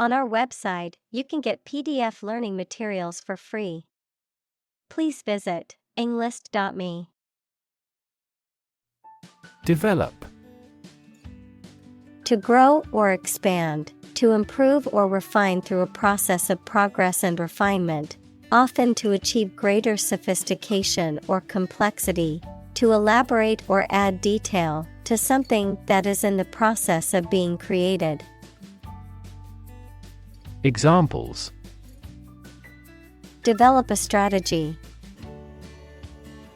On our website, you can get PDF learning materials for free. Please visit englist.me. Develop. To grow or expand, to improve or refine through a process of progress and refinement, often to achieve greater sophistication or complexity, to elaborate or add detail to something that is in the process of being created. Examples: Develop a strategy.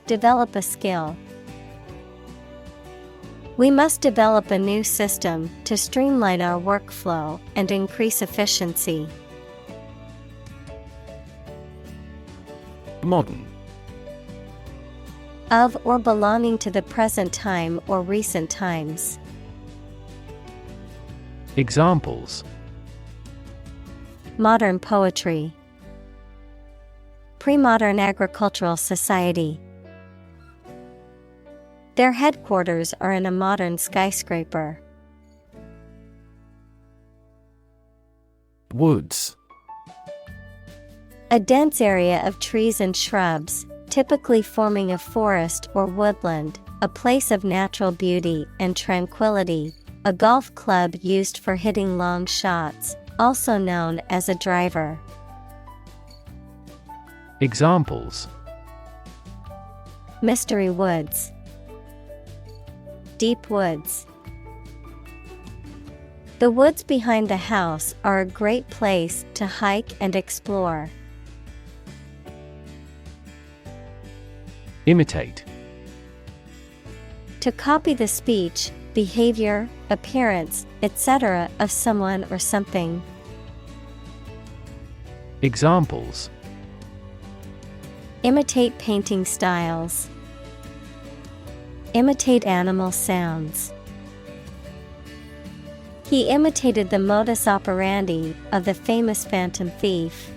Develop a skill. We must develop a new system to streamline our workflow and increase efficiency. Modern. Of or belonging to the present time or recent times. Examples: Modern poetry. Pre-modern agricultural society. Their headquarters are in a modern skyscraper. Woods. A dense area of trees and shrubs, typically forming a forest or woodland, a place of natural beauty and tranquility, a golf club used for hitting long shots, also known as a driver. Examples: Mystery woods. Deep woods. The woods behind the house are a great place to hike and explore. Imitate. To copy the speech, behavior, appearance, etc. of someone or something. Examples: Imitate painting styles. Imitate animal sounds. He imitated the modus operandi of the famous phantom thief.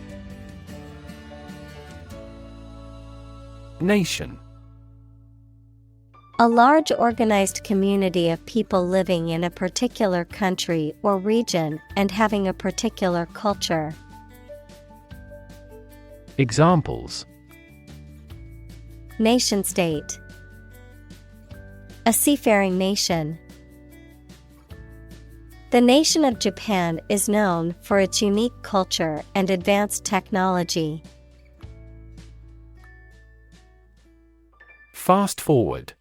Nation. A large organized community of people living in a particular country or region and having a particular culture. Examples: Nation-state. A seafaring nation. The nation of Japan is known for its unique culture and advanced technology. Fast forward.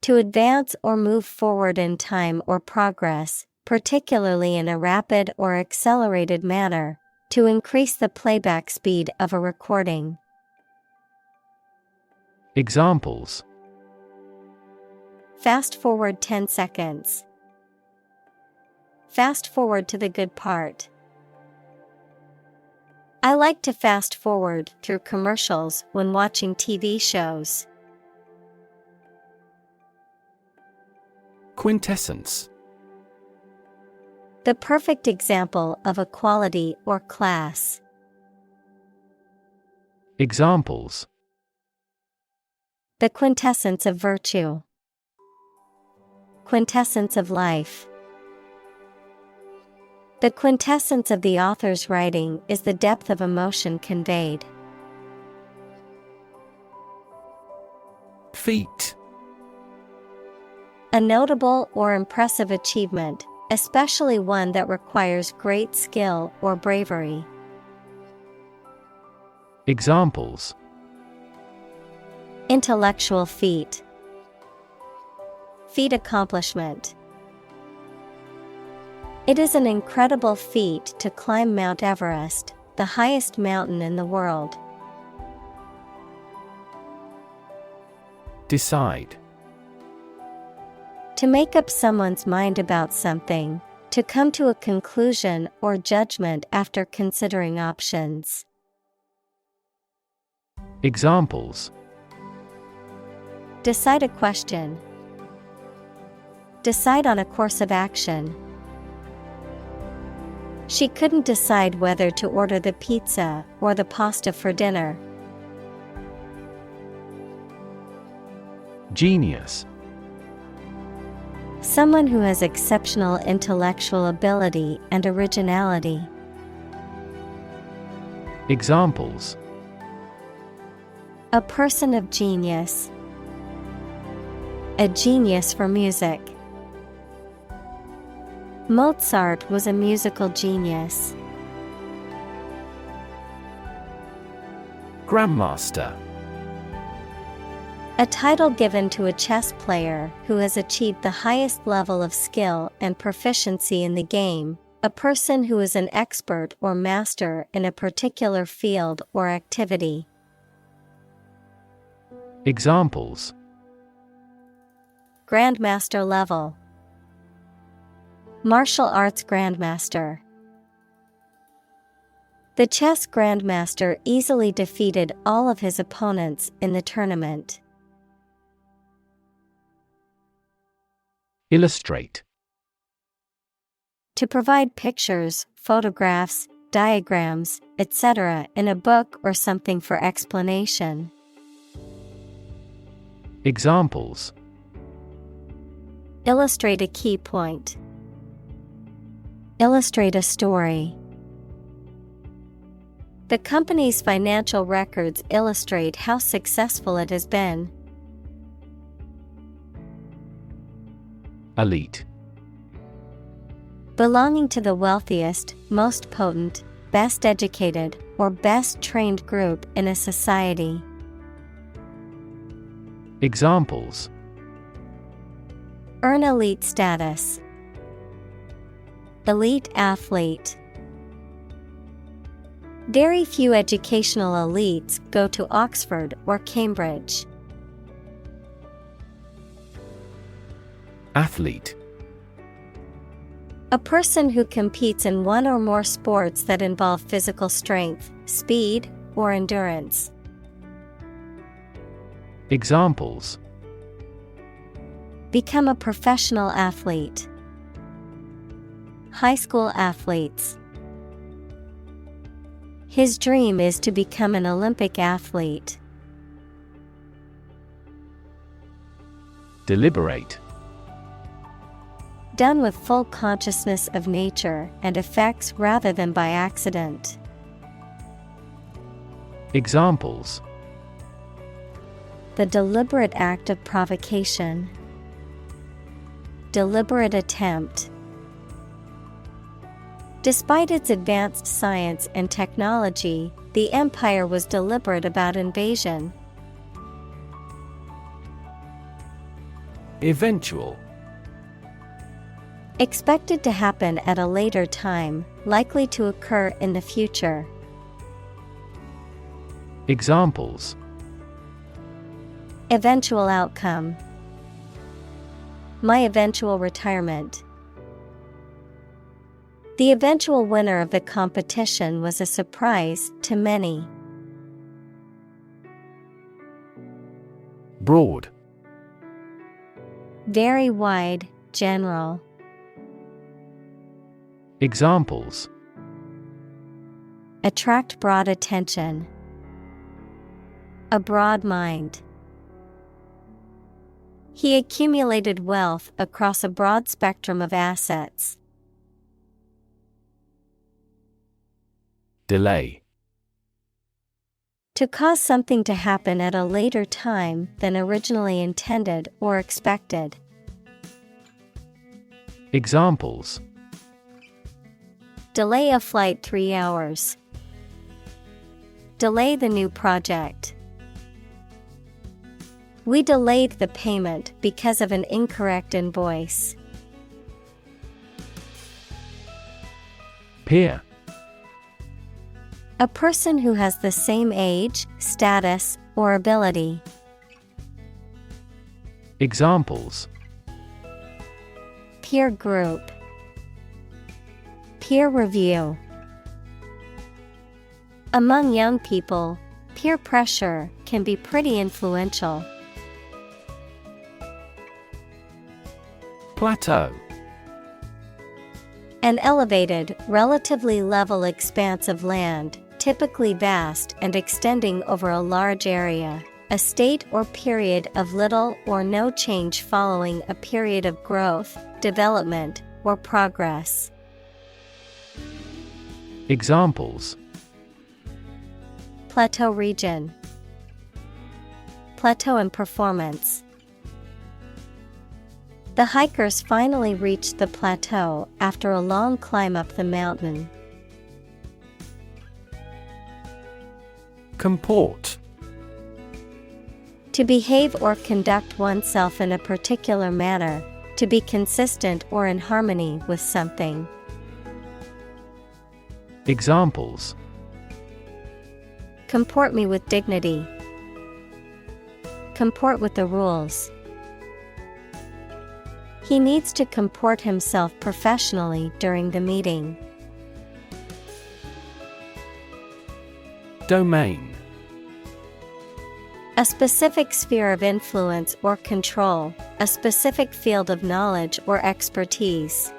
To advance or move forward in time or progress, particularly in a rapid or accelerated manner, to increase the playback speed of a recording. Examples: Fast forward 10 seconds. Fast forward to the good part. I like to fast forward through commercials when watching TV shows. Quintessence. The perfect example of a quality or class. Examples: The quintessence of virtue. Quintessence of life. The quintessence of the author's writing is the depth of emotion conveyed. Feat. A notable or impressive achievement, especially one that requires great skill or bravery. Examples: Intellectual feat. Feat accomplishment. It is an incredible feat to climb Mount Everest, the highest mountain in the world. Decide. To make up someone's mind about something, to come to a conclusion or judgment after considering options. Examples: Decide a question. Decide on a course of action. She couldn't decide whether to order the pizza or the pasta for dinner. Genius. Someone who has exceptional intellectual ability and originality. Examples: A person of genius. A genius for music. Mozart was a musical genius. Grandmaster. A title given to a chess player who has achieved the highest level of skill and proficiency in the game, a person who is an expert or master in a particular field or activity. Examples: Grandmaster level. Martial arts grandmaster. The chess grandmaster easily defeated all of his opponents in the tournament. Illustrate. To provide pictures, photographs, diagrams, etc. in a book or something for explanation. Examples: Illustrate a key point. Illustrate a story. The company's financial records illustrate how successful it has been. Elite. Belonging to the wealthiest, most potent, best educated, or best trained group in a society. Examples: Earn elite status. Elite athlete. Very few educational elites go to Oxford or Cambridge. Athlete. A person who competes in one or more sports that involve physical strength, speed, or endurance. Examples: Become a professional athlete. High school athletes. His dream is to become an Olympic athlete. Deliberate. Done with full consciousness of nature and effects rather than by accident. Examples: The deliberate act of provocation. Deliberate attempt. Despite its advanced science and technology, the empire was deliberate about invasion. Eventual. Expected to happen at a later time, likely to occur in the future. Examples: Eventual outcome. My eventual retirement. The eventual winner of the competition was a surprise to many. Broad. Very wide, general. Examples: Attract broad attention. A broad mind. He accumulated wealth across a broad spectrum of assets. Delay. To cause something to happen at a later time than originally intended or expected. Examples: Delay a flight 3 hours. Delay the new project. We delayed the payment because of an incorrect invoice. Peer. A person who has the same age, status, or ability. Examples: Peer group. Peer review. Among young people, peer pressure can be pretty influential. Plateau. An elevated, relatively level expanse of land, typically vast and extending over a large area. a state or period of little or no change following a period of growth, development, or progress. Examples: Plateau region. Plateau in performance. The hikers finally reached the plateau after a long climb up the mountain. Comport. To behave or conduct oneself in a particular manner, to be consistent or in harmony with something. Examples: Comport me with dignity. Comport with the rules. He needs to comport himself professionally during the meeting. Domain. A specific sphere of influence or control, a specific field of knowledge or expertise.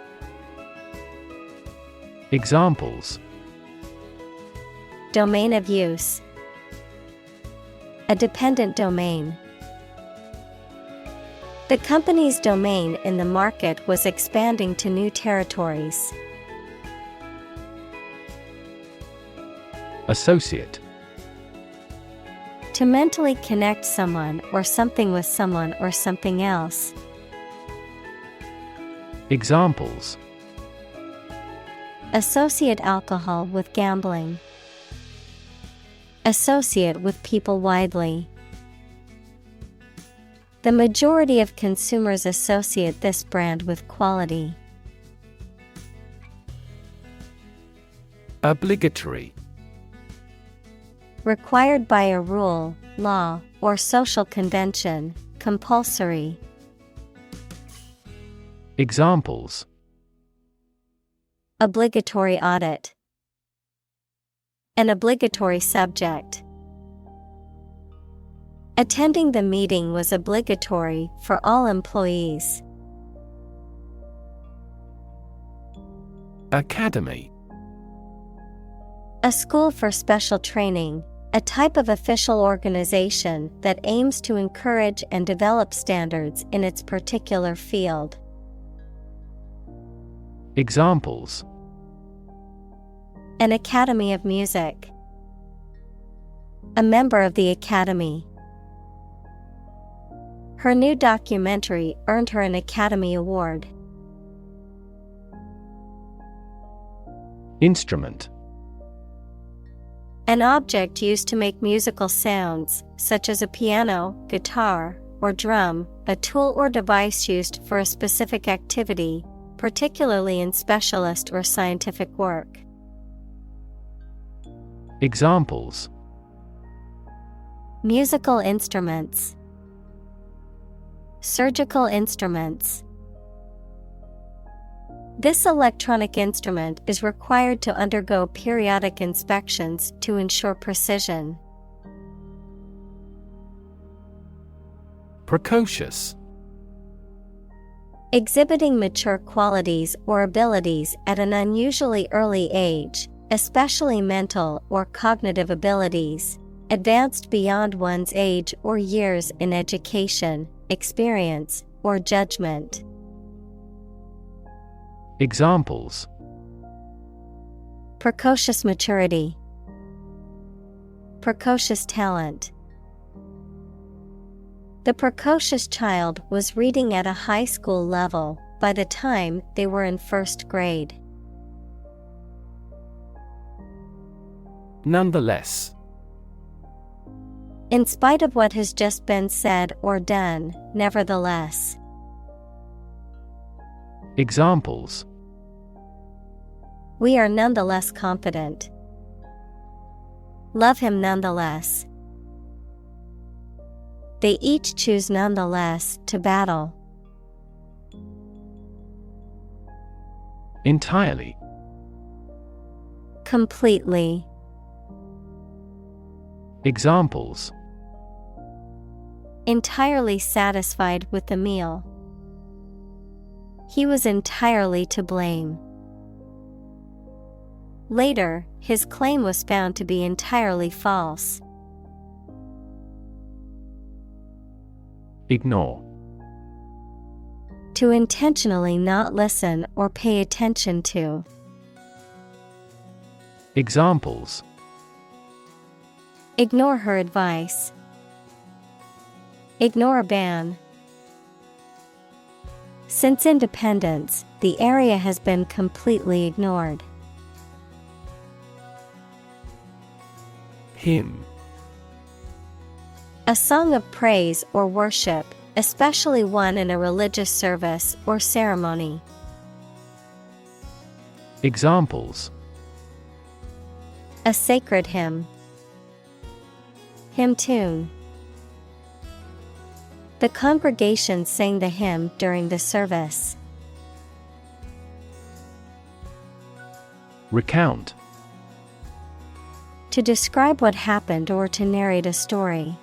Examples: Domain of use. A dependent domain. The company's domain in the market was expanding to new territories. Associate. To mentally connect someone or something with someone or something else. Examples: Associate alcohol with gambling. Associate with people widely. The majority of consumers associate this brand with quality. Obligatory. Required by a rule, law, or social convention, compulsory. Examples: Obligatory audit. An obligatory subject. Attending the meeting was obligatory for all employees. Academy. A school for special training, a type of official organization that aims to encourage and develop standards in its particular field. Examples: An academy of music. A member of the academy. Her new documentary earned her an Academy Award. Instrument. An object used to make musical sounds, such as a piano, guitar, or drum, a tool or device used for a specific activity, particularly in specialist or scientific work. Examples: Musical instruments. Surgical instruments. This electronic instrument is required to undergo periodic inspections to ensure precision. Precocious. Exhibiting mature qualities or abilities at an unusually early age, especially mental or cognitive abilities, advanced beyond one's age or years in education, experience, or judgment. Examples: Precocious maturity. Precocious talent. The precocious child was reading at a high school level by the time they were in first grade. Nonetheless. In spite of what has just been said or done, nevertheless. Examples: We are nonetheless confident. Love him nonetheless. They each choose nonetheless to battle. Entirely. Completely. Examples: Entirely satisfied with the meal. He was entirely to blame. Later, his claim was found to be entirely false. Ignore. To intentionally not listen or pay attention to. Examples: Ignore her advice. Ignore a ban. Since independence, the area has been completely ignored. Hymn. A song of praise or worship, especially one in a religious service or ceremony. Examples: A sacred hymn. Hymn tune. The congregation sang the hymn during the service. Recount. To describe what happened or to narrate a story.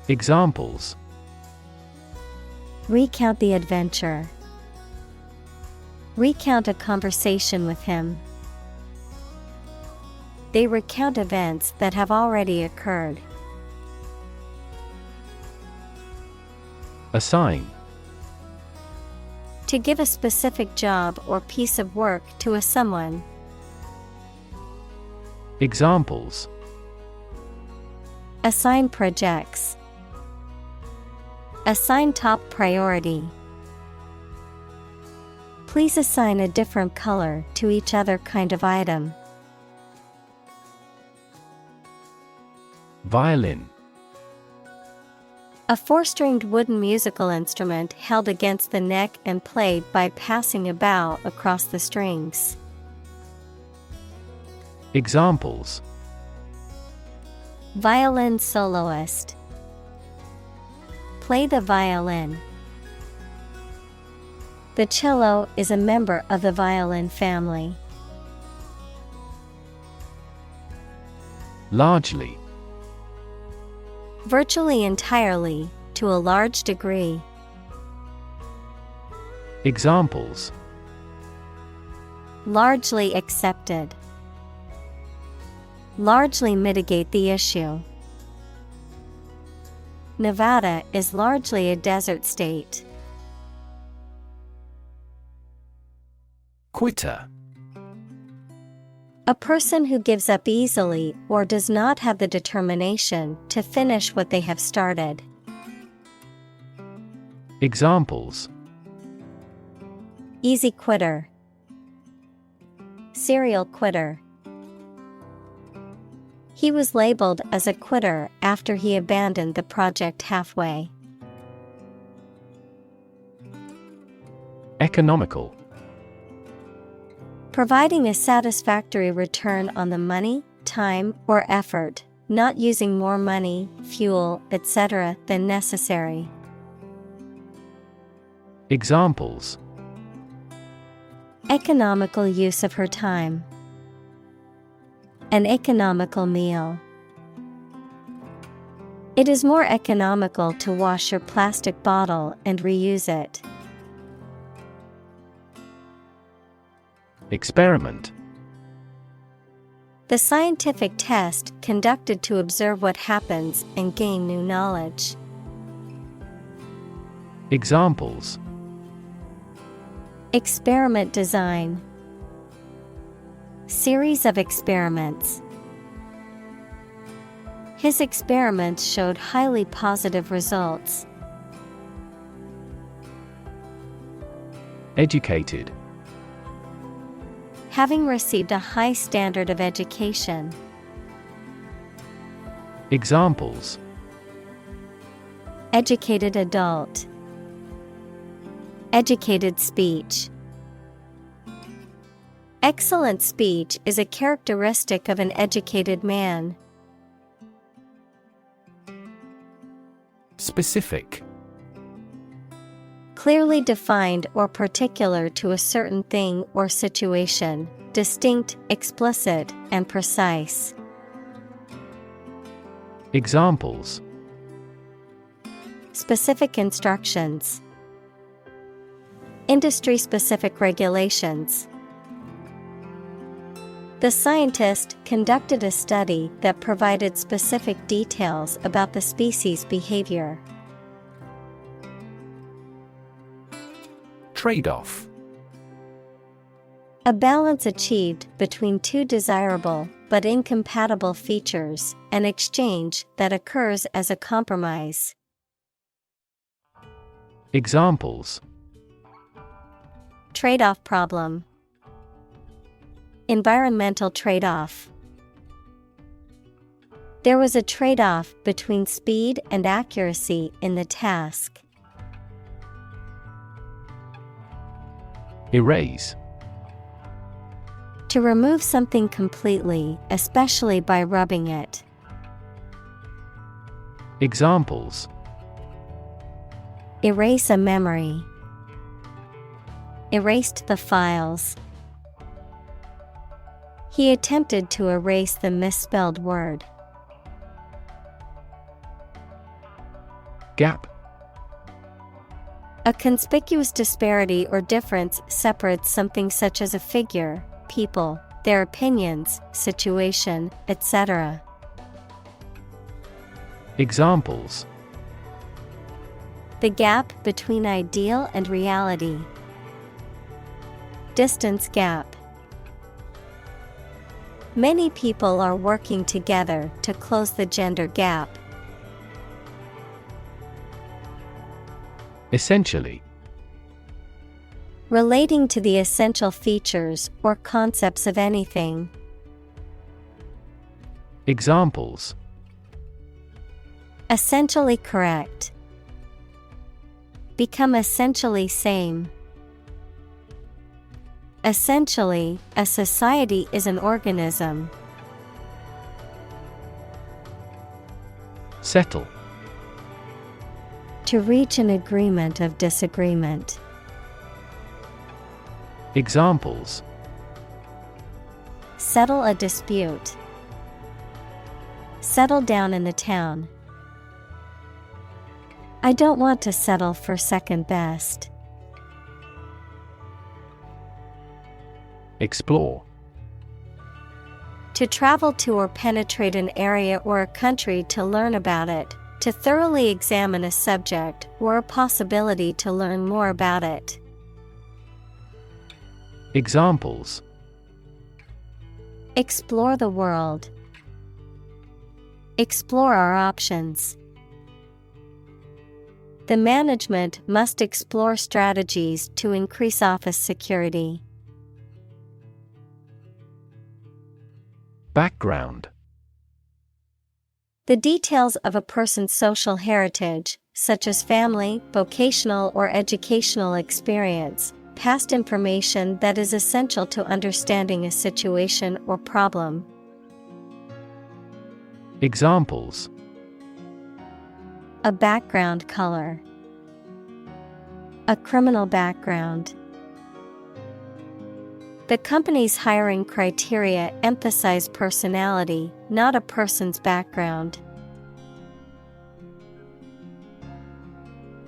Examples: Recount the adventure. Recount a conversation with him. They recount events that have already occurred. Assign. To give a specific job or piece of work to a someone. Examples: Assign projects. Assign top priority. Please assign a different color to each other kind of item. Violin. A four-stringed wooden musical instrument held against the neck and played by passing a bow across the strings. Examples: Violin soloist. Play the violin. The cello is a member of the violin family. Largely. Virtually entirely, to a large degree. Examples: Largely accepted. Largely mitigate the issue. Nevada is largely a desert state. Quitter. A person who gives up easily or does not have the determination to finish what they have started. Examples: Easy quitter. Serial quitter. He was labeled as a quitter after he abandoned the project halfway. Economical. Providing a satisfactory return on the money, time, or effort, not using more money, fuel, etc. than necessary. Examples: Economical use of her time. An economical meal. It is more economical to wash your plastic bottle and reuse it. Experiment. The scientific test conducted to observe what happens and gain new knowledge. Examples: Experiment design. Series of experiments. His experiments showed highly positive results. Educated. Having received a high standard of education. Examples: Educated adult. Educated speech. Excellent speech is a characteristic of an educated man. Specific. Clearly defined or particular to a certain thing or situation, distinct, explicit, and precise. Examples: Specific instructions. Industry-specific regulations. The scientist conducted a study that provided specific details about the species' behavior. Trade-off. A balance achieved between two desirable but incompatible features, an exchange that occurs as a compromise. Examples: Trade-off problem. Environmental trade-off. There was a trade-off between speed and accuracy in the task. Erase. To remove something completely, especially by rubbing it. Examples: Erase a memory. Erased the files. He attempted to erase the misspelled word. Gap. A conspicuous disparity or difference separates something such as a figure, people, their opinions, situation, etc. Examples: The gap between ideal and reality. Distance gap. Many people are working together to close the gender gap. Essentially. Relating to the essential features or concepts of anything. Examples: Essentially correct. Become essentially same. Essentially, a society is an organism. Settle. To reach an agreement of disagreement. Examples: Settle a dispute. Settle down in the town. I don't want to settle for second best. Explore. To travel to or penetrate an area or a country to learn about it, to thoroughly examine a subject or a possibility to learn more about it. Examples: Explore the world. Explore our options. The management must explore strategies to increase office security. Background. The details of a person's social heritage, such as family, vocational or educational experience, past information that is essential to understanding a situation or problem. Examples: A background color. A criminal background. The company's hiring criteria emphasize personality, not a person's background.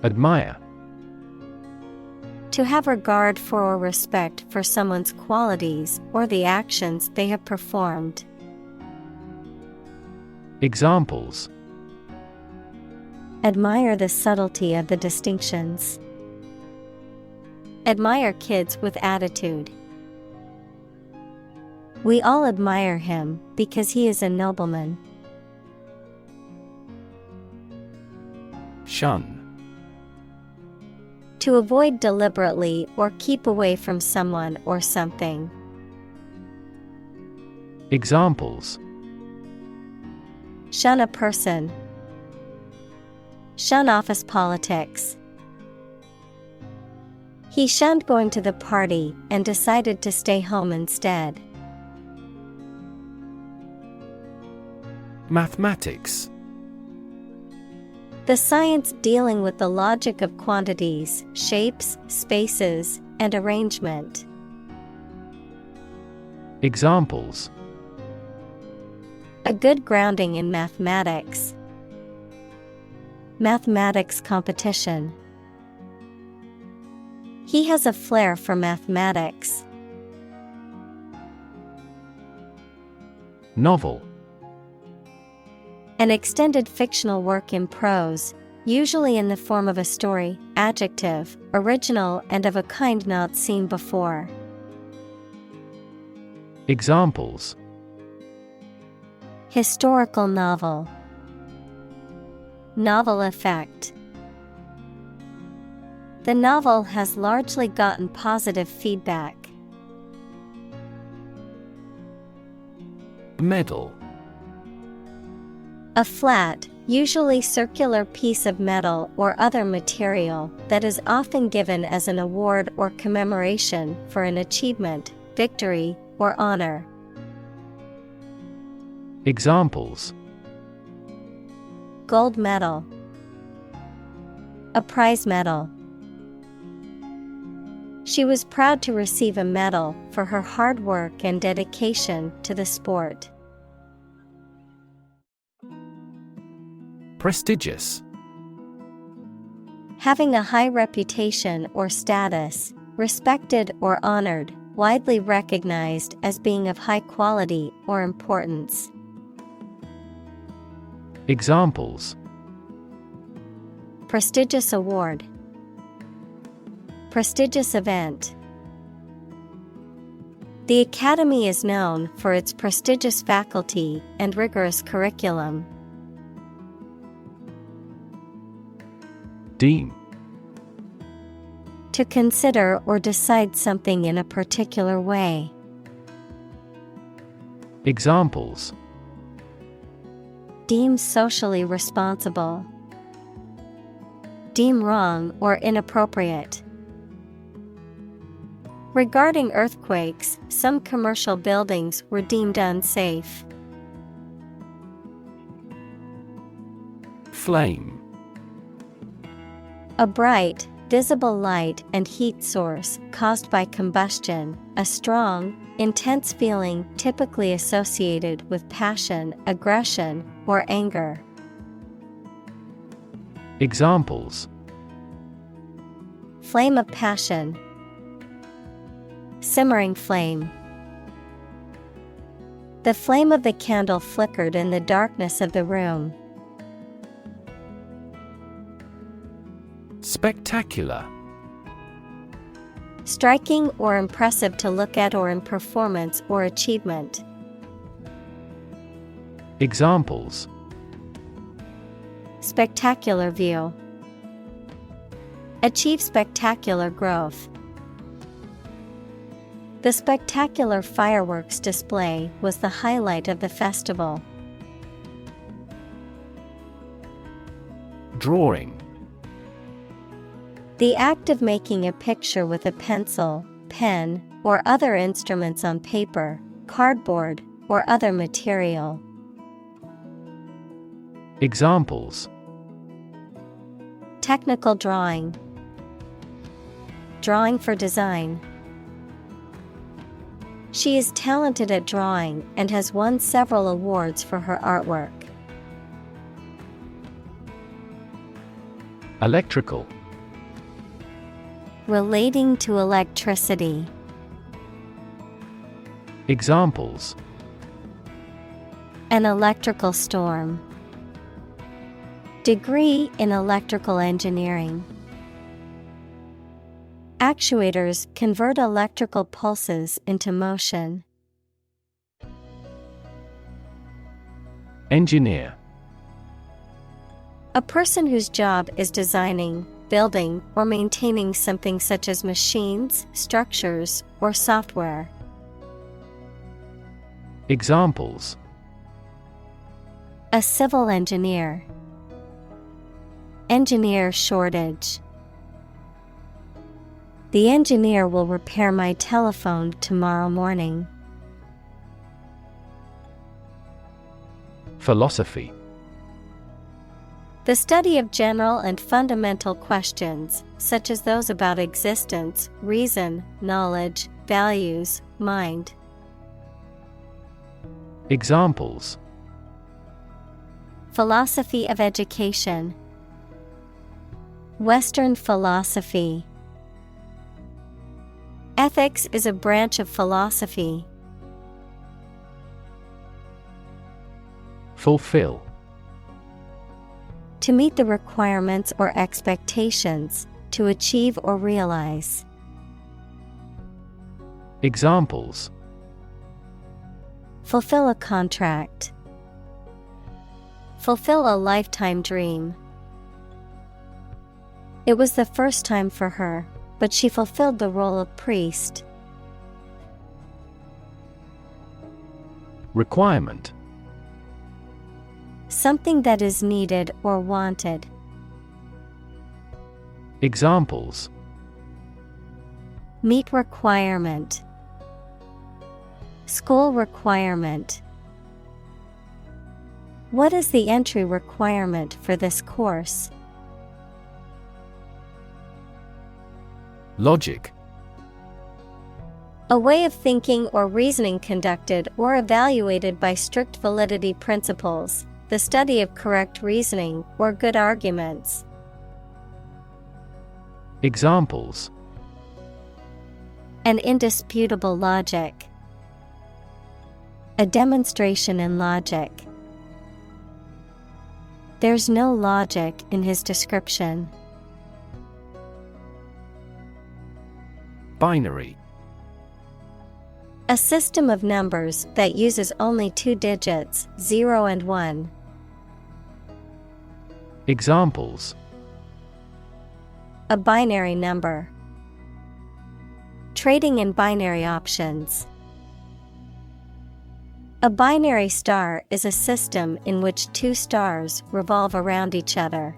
Admire. To have regard for or respect for someone's qualities or the actions they have performed. Examples: Admire the subtlety of the distinctions. Admire kids with attitude. We all admire him because he is a nobleman. Shun. To avoid deliberately or keep away from someone or something. Examples: Shun a person. Shun office politics. He shunned going to the party and decided to stay home instead. Mathematics. The science dealing with the logic of quantities, shapes, spaces, and arrangement. Examples: A good grounding in mathematics. Mathematics competition. He has a flair for mathematics. Novel. An extended fictional work in prose, usually in the form of a story. Adjective, original and of a kind not seen before. Examples: Historical novel. Novel effect. The novel has largely gotten positive feedback. Medal. A flat, usually circular piece of metal or other material that is often given as an award or commemoration for an achievement, victory, or honor. Examples: Gold medal. A prize medal. She was proud to receive a medal for her hard work and dedication to the sport. Prestigious. Having a high reputation or status, respected or honored, widely recognized as being of high quality or importance. Examples: Prestigious award. Prestigious event. The Academy is known for its prestigious faculty and rigorous curriculum. Deem. To consider or decide something in a particular way. Examples: Deem socially responsible. Deem wrong or inappropriate. Regarding earthquakes, some commercial buildings were deemed unsafe. Flame. A bright, visible light and heat source caused by combustion, a strong, intense feeling typically associated with passion, aggression, or anger. Examples: Flame of passion. Simmering flame. The flame of the candle flickered in the darkness of the room. Spectacular. Striking or impressive to look at or in performance or achievement. Examples: Spectacular view. Achieve spectacular growth. The spectacular fireworks display was the highlight of the festival. Drawing. The act of making a picture with a pencil, pen, or other instruments on paper, cardboard, or other material. Examples: Technical drawing. Drawing for design. She is talented at drawing and has won several awards for her artwork. Electrical. Relating to electricity. Examples: An electrical storm. Degree in electrical engineering. Actuators convert electrical pulses into motion. Engineer. A person whose job is designing, building, or maintaining something such as machines, structures, or software. Examples: A civil engineer. Engineer shortage. The engineer will repair my telephone tomorrow morning. Philosophy. The study of general and fundamental questions, such as those about existence, reason, knowledge, values, mind. Examples: Philosophy of education. Western philosophy. Ethics is a branch of philosophy. Fulfill. To meet the requirements or expectations, to achieve or realize. Examples: Fulfill a contract. Fulfill a lifetime dream. It was the first time for her, but she fulfilled the role of priest. Requirement. Something that is needed or wanted. Examples: Meet requirement. School requirement. What is the entry requirement for this course? Logic. A way of thinking or reasoning conducted or evaluated by strict validity principles, the study of correct reasoning or good arguments. Examples: An indisputable logic. A demonstration in logic. There's no logic in his description. Binary. A system of numbers that uses only two digits, 0 and 1. Examples: A binary number. Trading in binary options. A binary star is a system in which two stars revolve around each other.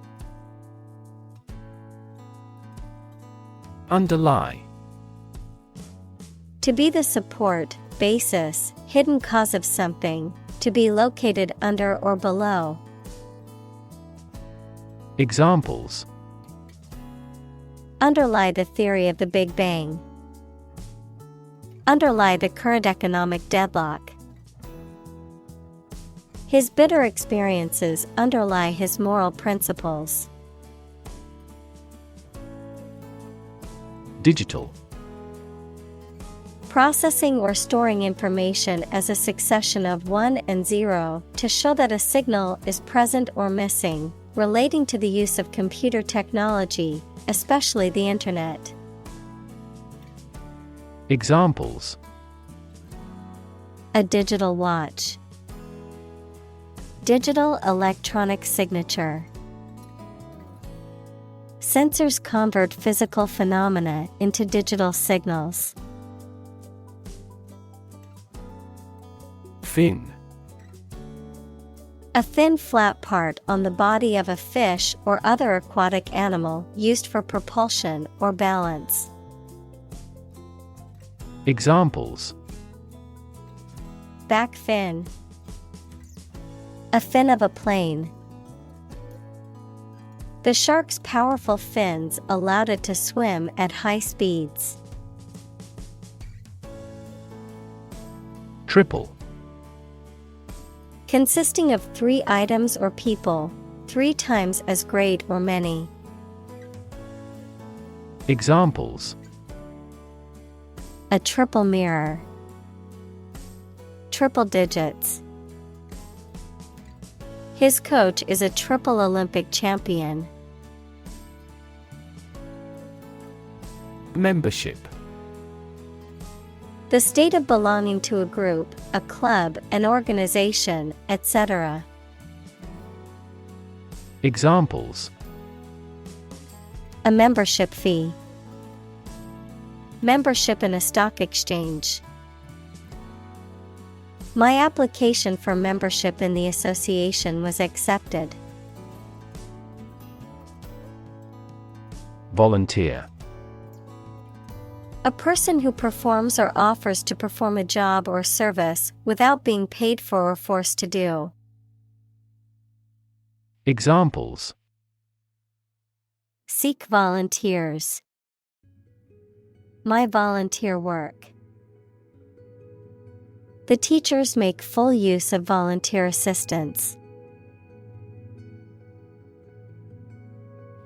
Underlie. To be the support, basis, hidden cause of something, to be located under or below. Examples: Underlie the theory of the Big Bang. Underlie the current economic deadlock. His bitter experiences underlie his moral principles. Digital. Processing or storing information as a succession of 1 and 0 to show that a signal is present or missing, relating to the use of computer technology, especially the Internet. Examples: A digital watch. Digital electronic signature. Sensors convert physical phenomena into digital signals. Fin. A thin flat part on the body of a fish or other aquatic animal used for propulsion or balance. Examples: Back fin. A fin of a plane. The shark's powerful fins allowed it to swim at high speeds. Triple. Consisting of 3 items or people, 3 times as great or many. Examples: A triple mirror. Triple digits. His coach is a triple Olympic champion. Membership. The state of belonging to a group, a club, an organization, etc. Examples: A membership fee. Membership in a stock exchange. My application for membership in the association was accepted. Volunteer. A person who performs or offers to perform a job or service without being paid for or forced to do. Examples: Seek volunteers. My volunteer work. The teachers make full use of volunteer assistance.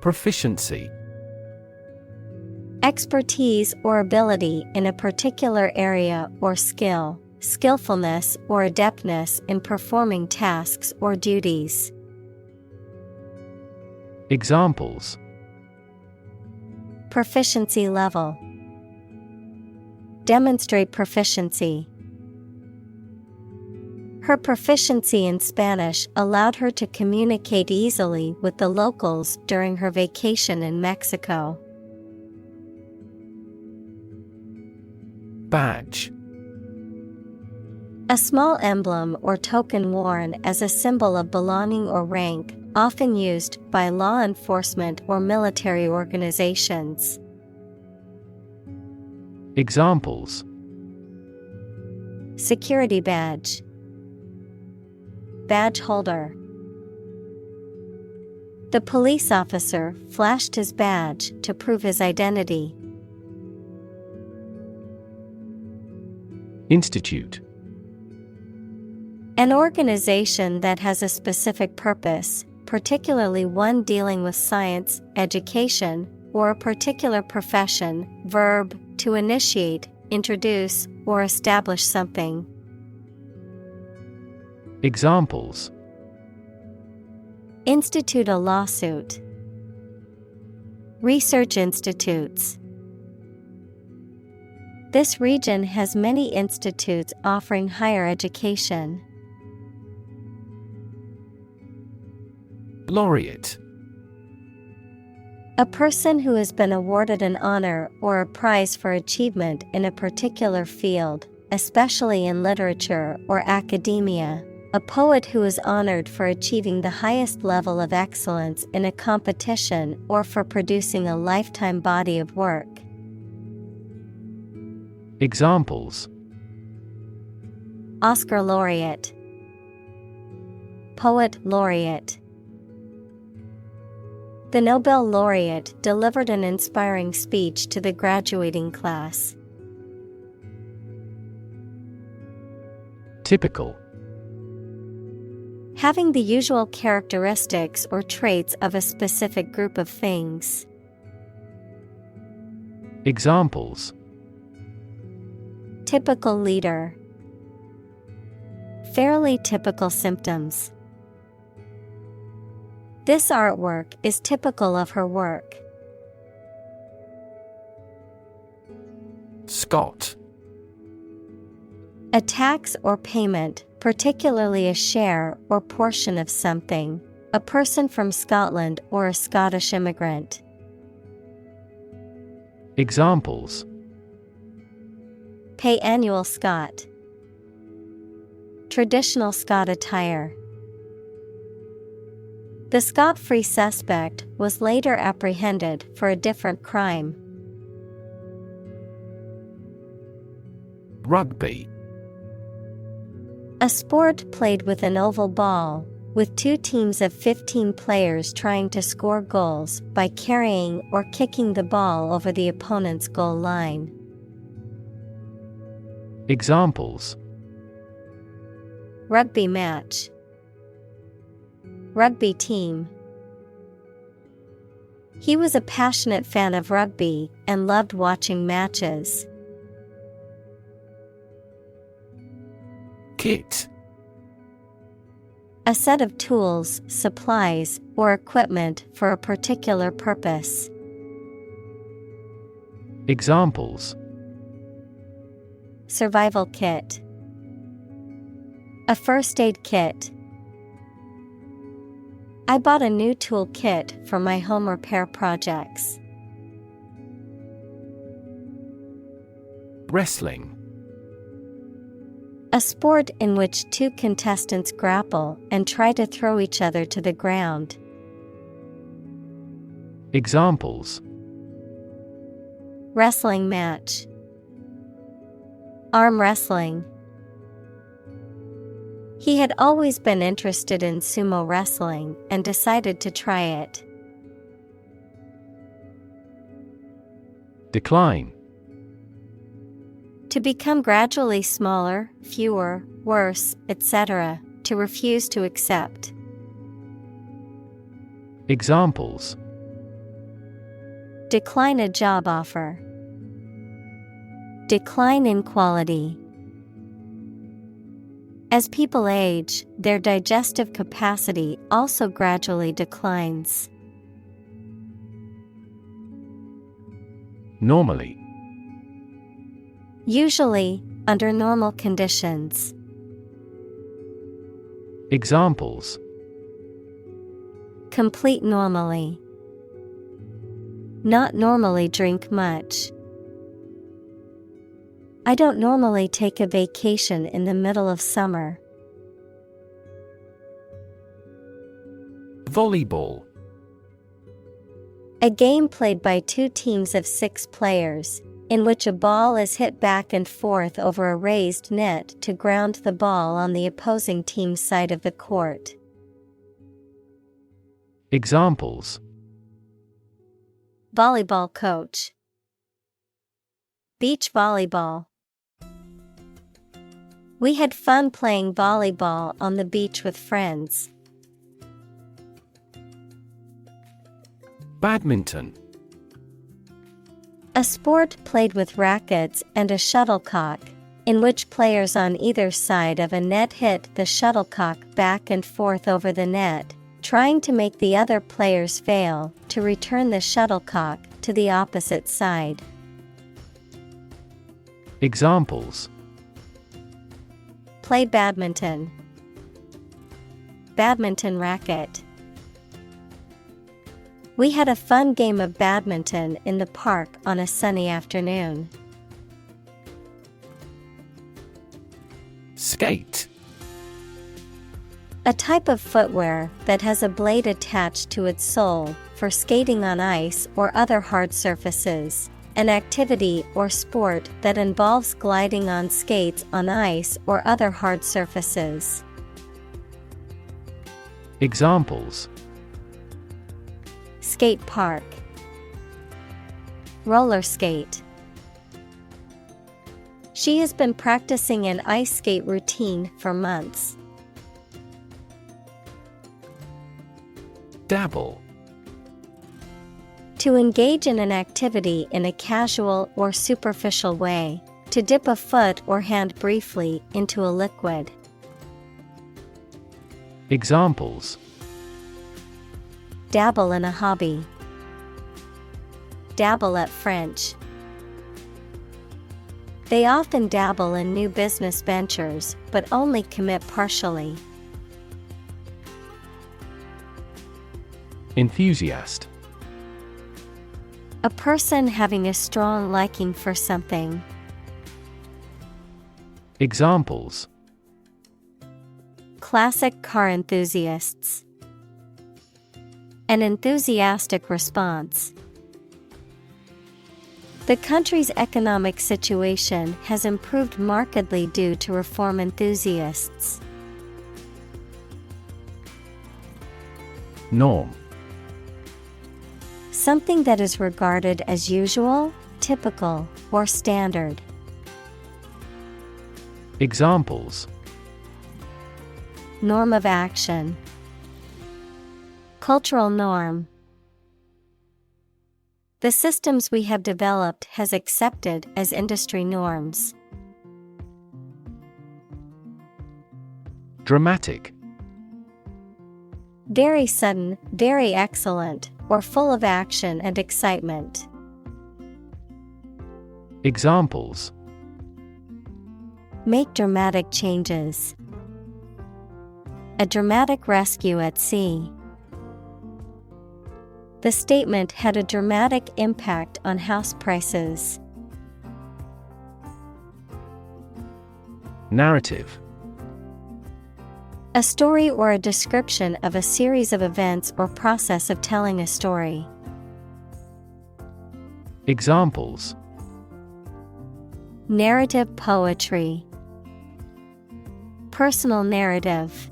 Proficiency. Expertise or ability in a particular area or skill, skillfulness or adeptness in performing tasks or duties. Examples: Proficiency level. Demonstrate proficiency. Her proficiency in Spanish allowed her to communicate easily with the locals during her vacation in Mexico. Badge. A small emblem or token worn as a symbol of belonging or rank, often used by law enforcement or military organizations. Examples: Security badge. Badge holder. The police officer flashed his badge to prove his identity. Institute. An organization that has a specific purpose, particularly one dealing with science, education, or a particular profession. Verb, to initiate, introduce, or establish something. Examples: Institute a lawsuit. Research institutes. This region has many institutes offering higher education. Laureate. A person who has been awarded an honor or a prize for achievement in a particular field, especially in literature or academia. A poet who is honored for achieving the highest level of excellence in a competition or for producing a lifetime body of work. Examples: Oscar laureate. Poet laureate. The Nobel laureate delivered an inspiring speech to the graduating class. Typical. Having the usual characteristics or traits of a specific group of things. Examples: Typical leader. Fairly typical symptoms. This artwork is typical of her work. Scot. A tax or payment, particularly a share or portion of something. A person from Scotland or a Scottish immigrant. Examples: Pay annual Scot. Traditional Scot attire. The Scot-free suspect was later apprehended for a different crime. Rugby. A sport played with an oval ball, with two teams of 15 players trying to score goals by carrying or kicking the ball over the opponent's goal line. Examples: Rugby match. Rugby team. He was a passionate fan of rugby and loved watching matches. Kit. A set of tools, supplies, or equipment for a particular purpose. Examples: Survival kit. A first aid kit. I bought a new tool kit for my home repair projects. Wrestling. A sport in which two contestants grapple and try to throw each other to the ground. Examples: Wrestling match. Arm wrestling. He had always been interested in sumo wrestling and decided to try it. Decline. To become gradually smaller, fewer, worse, etc., to refuse to accept. Examples: Decline a job offer. Decline in quality. As people age, their digestive capacity also gradually declines. Normally. Usually, under normal conditions. Examples: Complete normally. Not normally drink much. I don't normally take a vacation in the middle of summer. Volleyball. A game played by two teams of 6 players, in which a ball is hit back and forth over a raised net to ground the ball on the opposing team's side of the court. Examples: Volleyball coach. Beach volleyball. We had fun playing volleyball on the beach with friends. Badminton. A sport played with rackets and a shuttlecock, in which players on either side of a net hit the shuttlecock back and forth over the net, trying to make the other players fail to return the shuttlecock to the opposite side. Examples: Play badminton. Badminton racket. We had a fun game of badminton in the park on a sunny afternoon. Skate. A type of footwear that has a blade attached to its sole for skating on ice or other hard surfaces. An activity or sport that involves gliding on skates on ice or other hard surfaces. Examples: Skate park. Roller skate. She has been practicing an ice skate routine for months. Dabble. To engage in an activity in a casual or superficial way. To dip a foot or hand briefly into a liquid. Examples: Dabble in a hobby. Dabble at French. They often dabble in new business ventures, but only commit partially. Enthusiast. A person having a strong liking for something. Examples: Classic car enthusiasts. An enthusiastic response. The country's economic situation has improved markedly due to reform enthusiasts. Norm. Something that is regarded as usual, typical, or standard. Examples: Norm of action. Cultural norm. The systems we have developed has accepted as industry norms. Dramatic. Very sudden, very excellent, or full of action and excitement. Examples: Make dramatic changes. A dramatic rescue at sea. The statement had a dramatic impact on house prices. Narrative. A story or a description of a series of events or process of telling a story. Examples: Narrative poetry. Personal narrative.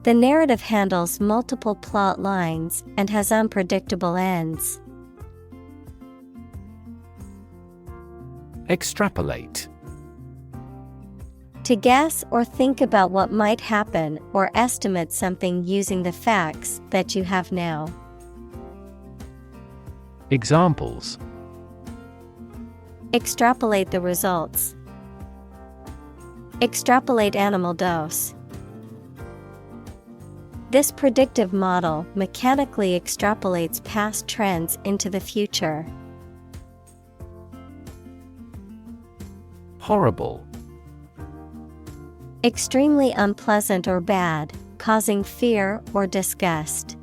The narrative handles multiple plot lines and has unpredictable ends. Extrapolate. To guess or think about what might happen or estimate something using the facts that you have now. Examples: Extrapolate the results. Extrapolate animal dose. This predictive model mechanically extrapolates past trends into the future. Horrible. Extremely unpleasant or bad, causing fear or disgust.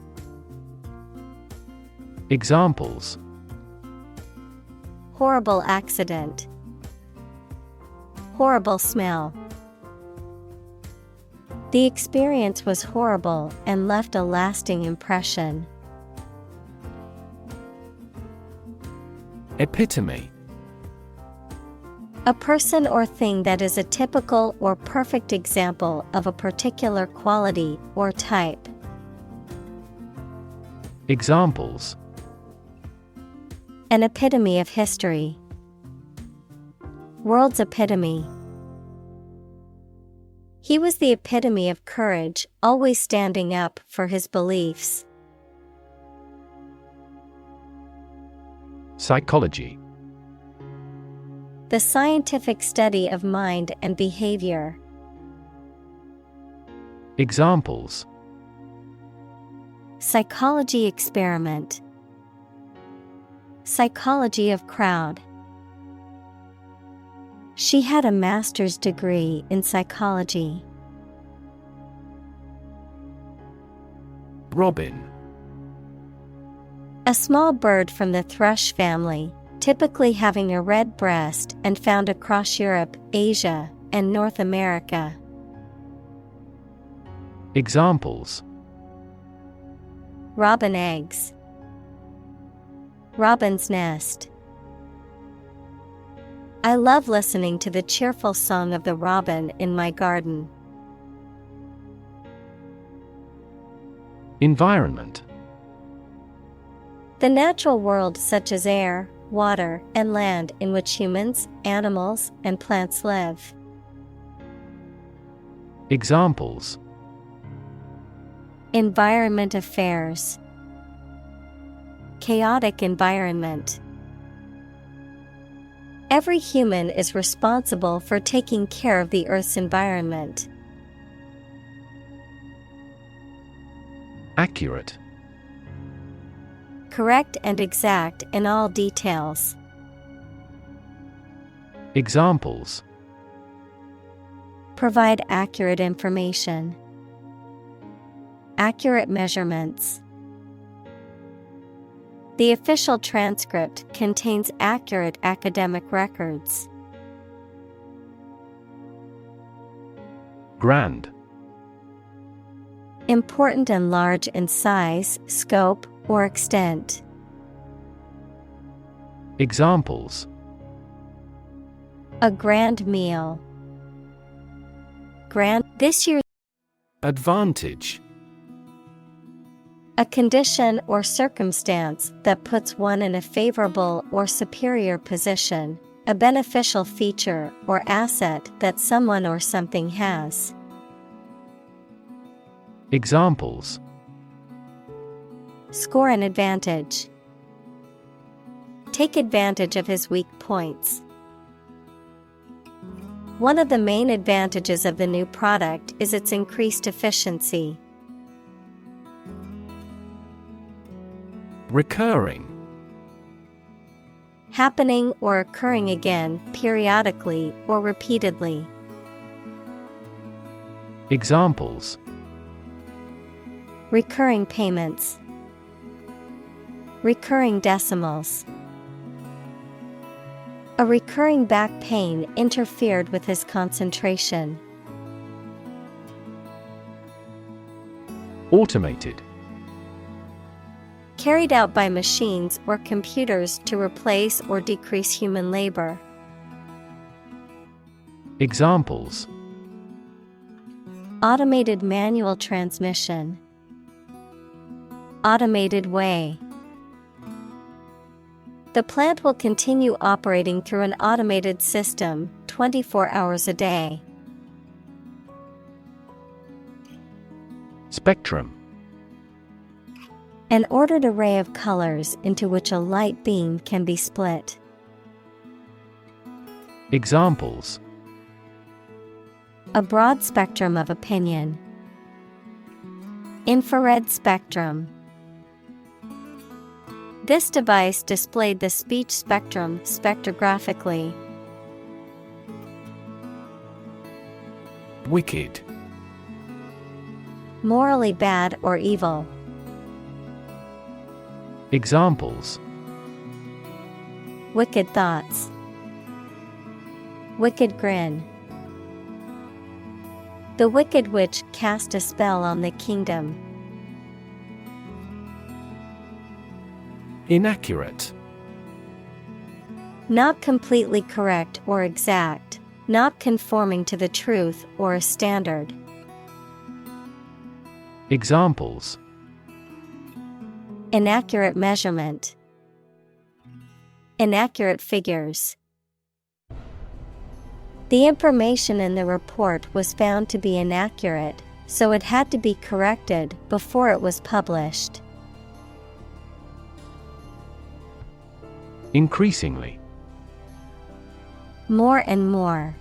Examples: Horrible accident. Horrible smell. The experience was horrible and left a lasting impression. Epitome. A person or thing that is a typical or perfect example of a particular quality or type. Examples: An epitome of history. World's epitome. He was the epitome of courage, always standing up for his beliefs. Psychology. The scientific study of mind and behavior. Examples: Psychology experiment. Psychology of crowd. She had a master's degree in psychology. Robin. A small bird from the thrush family, typically having a red breast and found across Europe, Asia, and North America. Examples: Robin eggs. Robin's nest. I love listening to the cheerful song of the robin in my garden. Environment. The natural world such as air, water, and land in which humans, animals, and plants live. Examples: Environment affairs. Chaotic environment. Every human is responsible for taking care of the Earth's environment. Accurate. Correct and exact in all details. Examples: Provide accurate information. Accurate measurements. The official transcript contains accurate academic records. Grand. Important and large in size, scope, or extent. Examples: A grand meal. This year's advantage. a condition or circumstance that puts one in a favorable or superior position, a beneficial feature or asset that someone or something has. Examples: Score an advantage. Take advantage of his weak points. One of the main advantages of the new product is its increased efficiency. Recurring. Happening or occurring again, periodically or repeatedly. Examples: Recurring payments. Recurring decimals. A recurring back pain interfered with his concentration. Automated. Carried out by machines or computers to replace or decrease human labor. Examples: Automated manual transmission. Automated way. The plant will continue operating through an automated system 24 hours a day. Spectrum. An ordered array of colors into which a light beam can be split. Examples: A broad spectrum of opinion. Infrared spectrum. This device displayed the speech spectrum spectrographically. Wicked. Morally bad or evil. Examples: Wicked thoughts. Wicked grin. The Wicked Witch cast a spell on the kingdom. Inaccurate. Not completely correct or exact, not conforming to the truth or a standard. Examples: Inaccurate measurement. Inaccurate figures. The information in the report was found to be inaccurate, so it had to be corrected before it was published. Increasingly. More and more.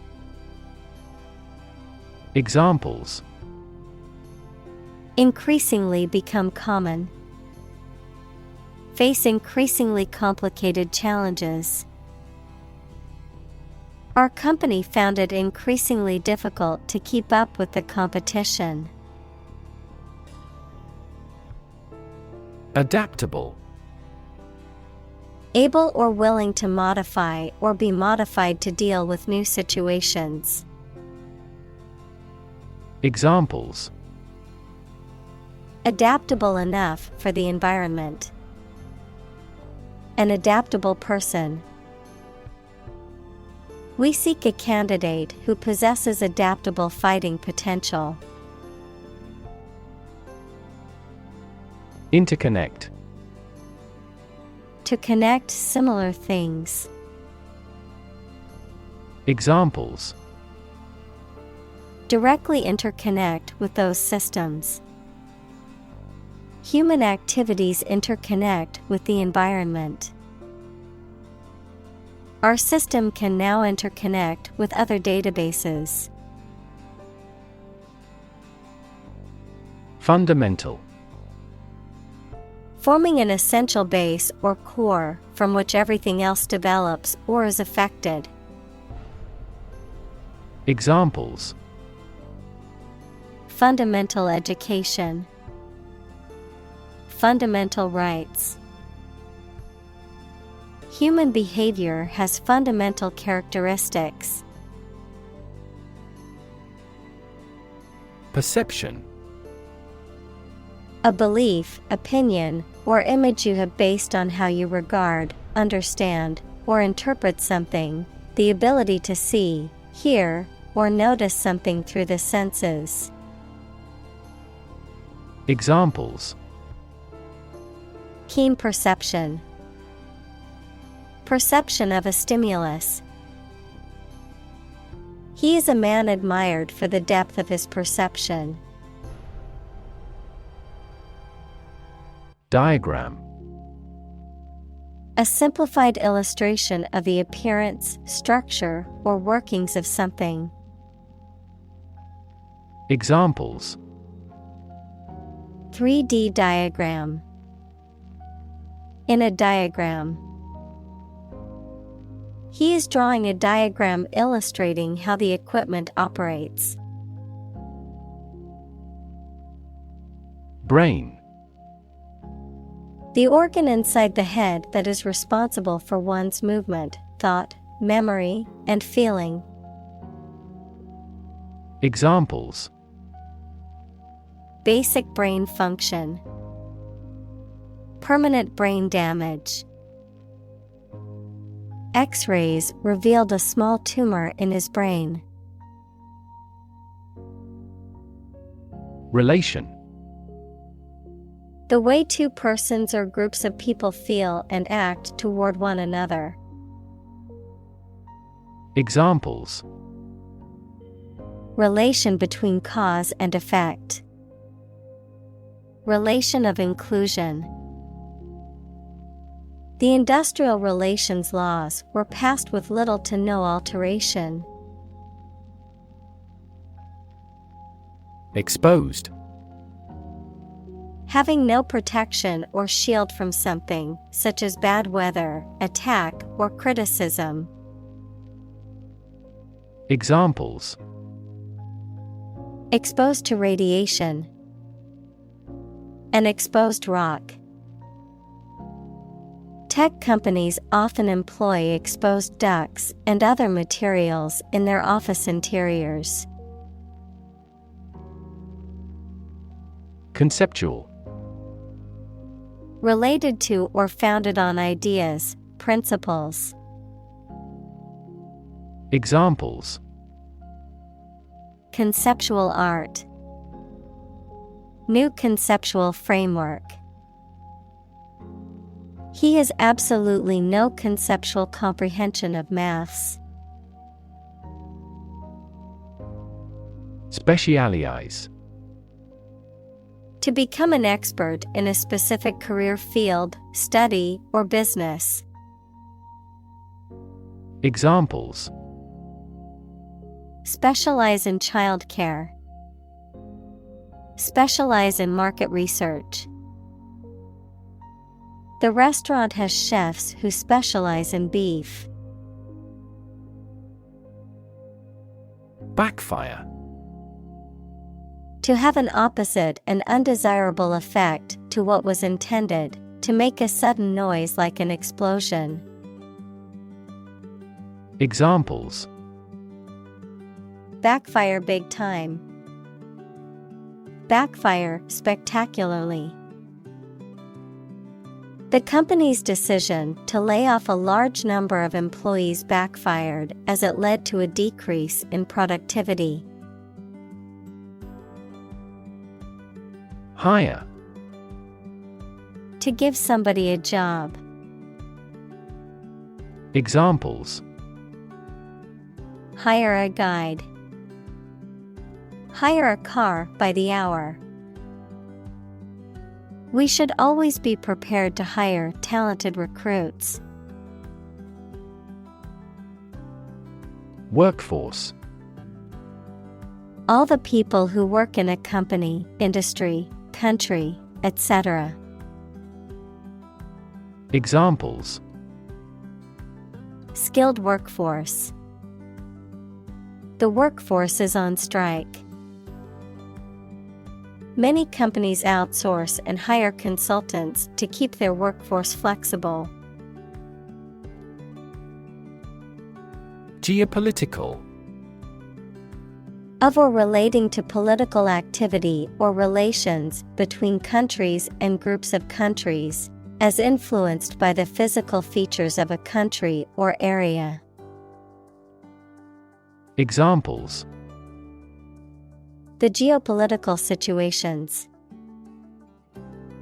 Examples: Increasingly become common. Face increasingly complicated challenges. Our company found it increasingly difficult to keep up with the competition. Adaptable. Able or willing to modify or be modified to deal with new situations. Examples: Adaptable enough for the environment. An adaptable person. We seek a candidate who possesses adaptable fighting potential. Interconnect. To connect similar things. Examples: Directly interconnect with those systems. Human activities interconnect with the environment. Our system can now interconnect with other databases. Fundamental. Forming an essential base or core from which everything else develops or is affected. Examples: Fundamental education. Fundamental rights. Human behavior has fundamental characteristics. Perception. A belief, opinion, or image you have based on how you regard, understand, or interpret something, the ability to see, hear, or notice something through the senses. Examples: Keen perception. Perception of a stimulus. He is a man admired for the depth of his perception. Diagram. A simplified illustration of the appearance, structure, or workings of something. Examples: 3D diagram. In a diagram. He is drawing a diagram illustrating how the equipment operates. Brain. The organ inside the head that is responsible for one's movement, thought, memory, and feeling. Examples: Basic brain function. Permanent brain damage. X-rays revealed a small tumor in his brain. Relation. The way two persons or groups of people feel and act toward one another. Examples: Relation between cause and effect. Relation of inclusion. The industrial relations laws were passed with little to no alteration. Exposed. Having no protection or shield from something, such as bad weather, attack, or criticism. Examples: Exposed to radiation. An exposed rock. Tech companies often employ exposed ducts and other materials in their office interiors. Conceptual. Related to or founded on ideas, principles. Examples: Conceptual art. New conceptual framework. He has absolutely no conceptual comprehension of maths. Specialize. To become an expert in a specific career field, study, or business. Examples: Specialize in childcare. Specialize in market research. The restaurant has chefs who specialize in beef. Backfire. To have an opposite and undesirable effect to what was intended, to make a sudden noise like an explosion. Examples: Backfire big time. Backfire spectacularly. The company's decision to lay off a large number of employees backfired as it led to a decrease in productivity. Hire. To give somebody a job. Examples: Hire a guide. Hire a car by the hour. We should always be prepared to hire talented recruits. Workforce. All the people who work in a company, industry, country, etc. Examples: Skilled workforce. The workforce is on strike. Many companies outsource and hire consultants to keep their workforce flexible. Geopolitical. Of or relating to political activity or relations between countries and groups of countries, as influenced by the physical features of a country or area. Examples: The geopolitical situations.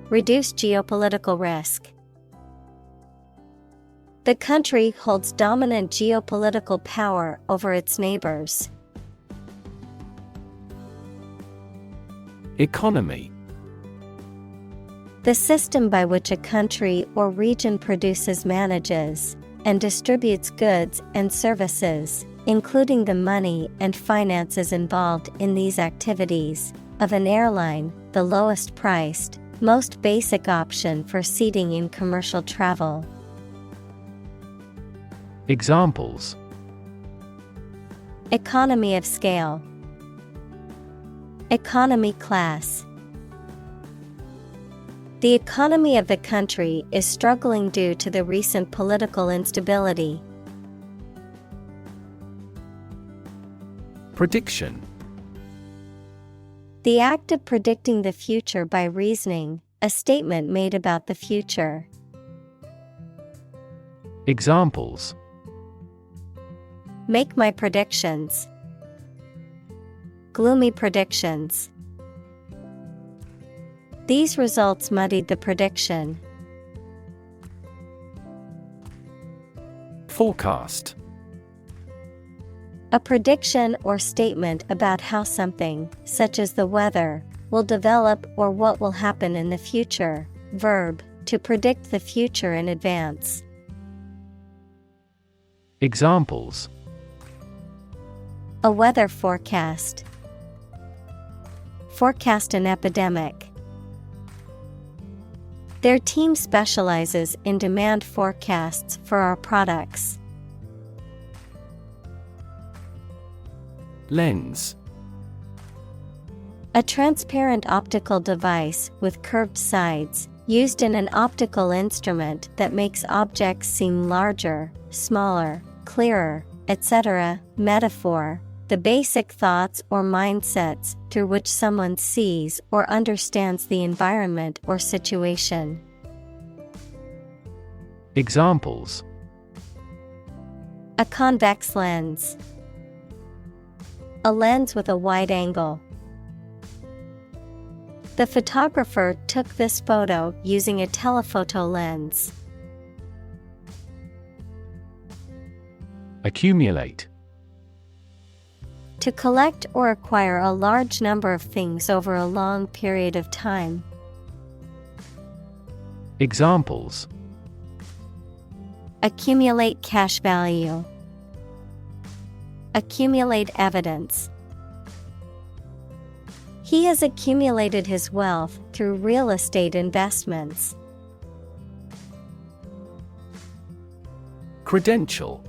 Reduce geopolitical risk. The country holds dominant geopolitical power over its neighbors. Economy. The system by which a country or region produces, manages, and distributes goods and services, including the money and finances involved in these activities, of an airline, the lowest priced, most basic option for seating in commercial travel. economy of the country is struggling due to the recent political instability. Prediction. The act of predicting the future by reasoning, a statement made about the future. Examples: Make my predictions. Gloomy predictions. These results muddied the prediction. Forecast. A prediction or statement about how something, such as the weather, will develop or what will happen in the future. Verb, to predict the future in advance. Examples: A weather forecast. Forecast an epidemic. Their team specializes in demand forecasts for our products. Lens. A transparent optical device with curved sides, used in an optical instrument that makes objects seem larger, smaller, clearer, etc. Metaphor: the basic thoughts or mindsets through which someone sees or understands the environment or situation. Examples: A convex lens. A lens with a wide angle. The photographer took this photo using a telephoto lens. Accumulate. To collect or acquire a large number of things over a long period of time. Examples: Accumulate cash value. Accumulate evidence. He has accumulated his wealth through real estate investments. Credential.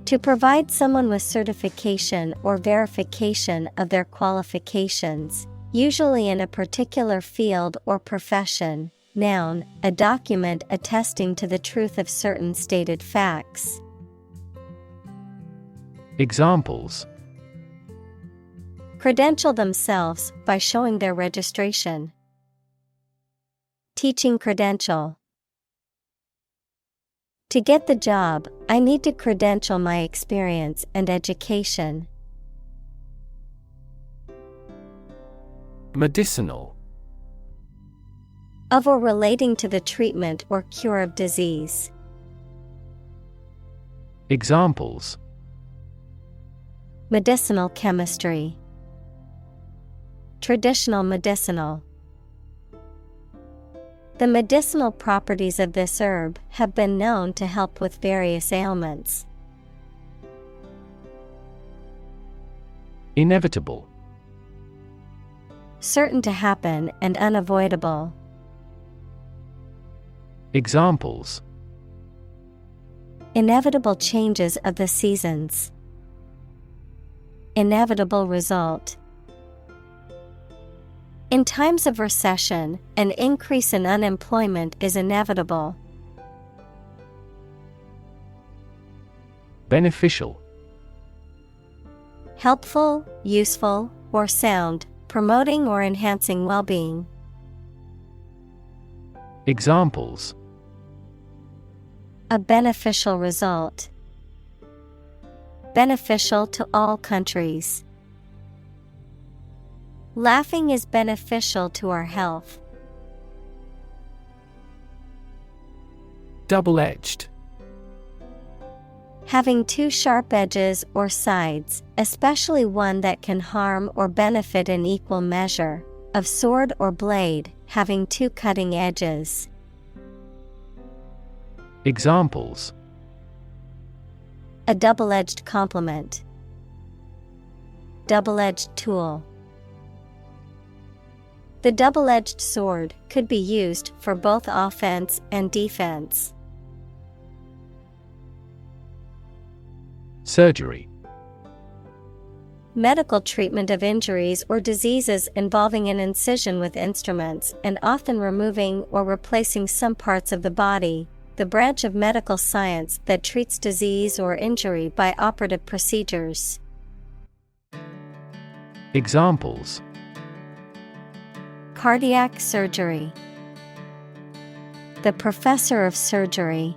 To provide someone with certification or verification of their qualifications, usually in a particular field or profession. Noun, a document attesting to the truth of certain stated facts. Examples: Credential themselves by showing their registration. Teaching credential. To get the job, I need to credential my experience and education. Medicinal. Of or relating to the treatment or cure of disease. Examples: Medicinal chemistry. Traditional medicinal. The medicinal properties of this herb have been known to help with various ailments. Inevitable. Certain to happen and unavoidable. Examples: Inevitable changes of the seasons. Inevitable result. In times of recession, an increase in unemployment is inevitable. Beneficial. Helpful, useful, or sound, promoting or enhancing well-being. Examples: A beneficial result. Beneficial to all countries. Laughing is beneficial to our health. Double-edged. Having two sharp edges or sides, especially one that can harm or benefit in equal measure. Of sword or blade, having two cutting edges. Examples: A double-edged compliment. Double-edged tool. The double-edged sword could be used for both offense and defense. Surgery. Medical treatment of injuries or diseases involving an incision with instruments and often removing or replacing some parts of the body. The branch of medical science that treats disease or injury by operative procedures. Examples: Cardiac surgery. The professor of surgery.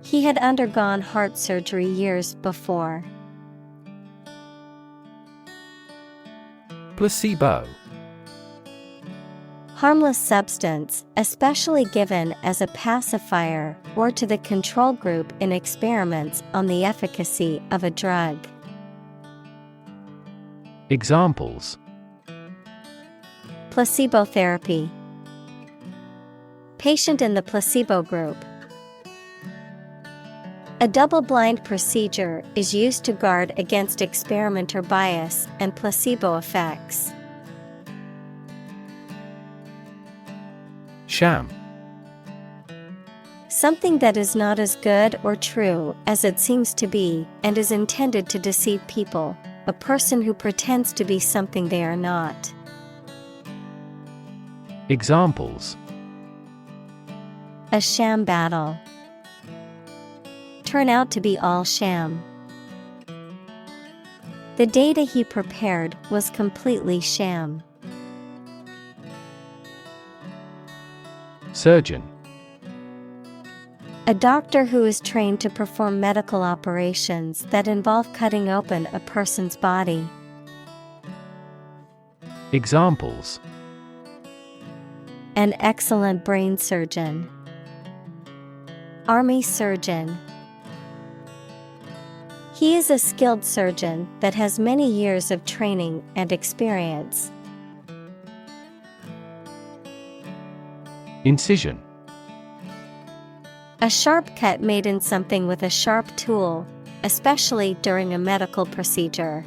He had undergone heart surgery years before. Placebo. Harmless substance, especially given as a pacifier or to the control group in experiments on the efficacy of a drug. Examples: Placebo therapy. Patient in the placebo group. A double-blind procedure is used to guard against experimenter bias and placebo effects. Sham. Something that is not as good or true as it seems to be and is intended to deceive people. A person who pretends to be something they are not. Examples: A sham battle. Turn out to be all sham. The data he prepared was completely sham. Surgeon. A doctor who is trained to perform medical operations that involve cutting open a person's body. Examples: An excellent brain surgeon. Army surgeon. He is a skilled surgeon that has many years of training and experience. Incision. A sharp cut made in something with a sharp tool, especially during a medical procedure.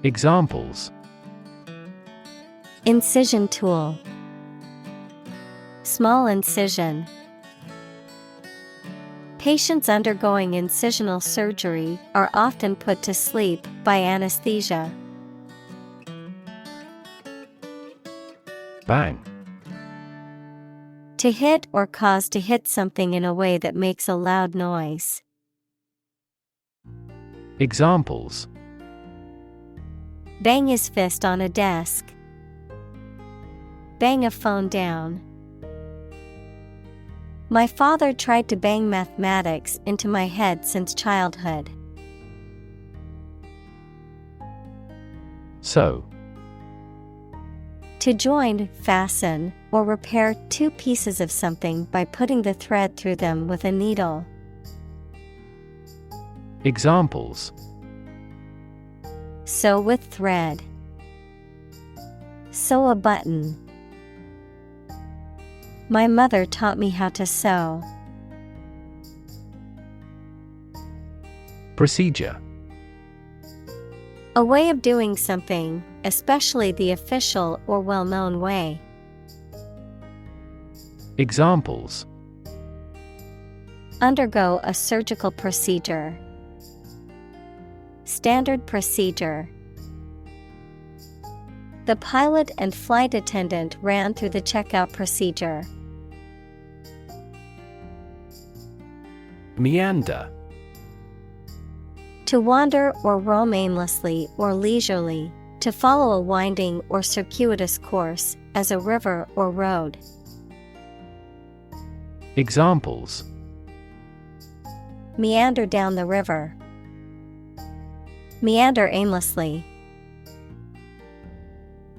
Examples: Incision tool. Small incision. Patients undergoing incisional surgery are often put to sleep by anesthesia. Bang. To hit or cause to hit something in a way that makes a loud noise. Examples: Bang his fist on a desk. Bang a phone down. My father tried to bang mathematics into my head since childhood. Sew. To join, fasten, or repair two pieces of something by putting the thread through them with a needle. Examples: Sew with thread. Sew a button. My mother taught me how to sew. Procedure. A way of doing something, especially the official or well-known way. Examples: Undergo a surgical procedure. Standard procedure. The pilot and flight attendant ran through the checkout procedure. Meander. To wander or roam aimlessly or leisurely, to follow a winding or circuitous course, as a river or road. Examples: Meander down the river. Meander aimlessly.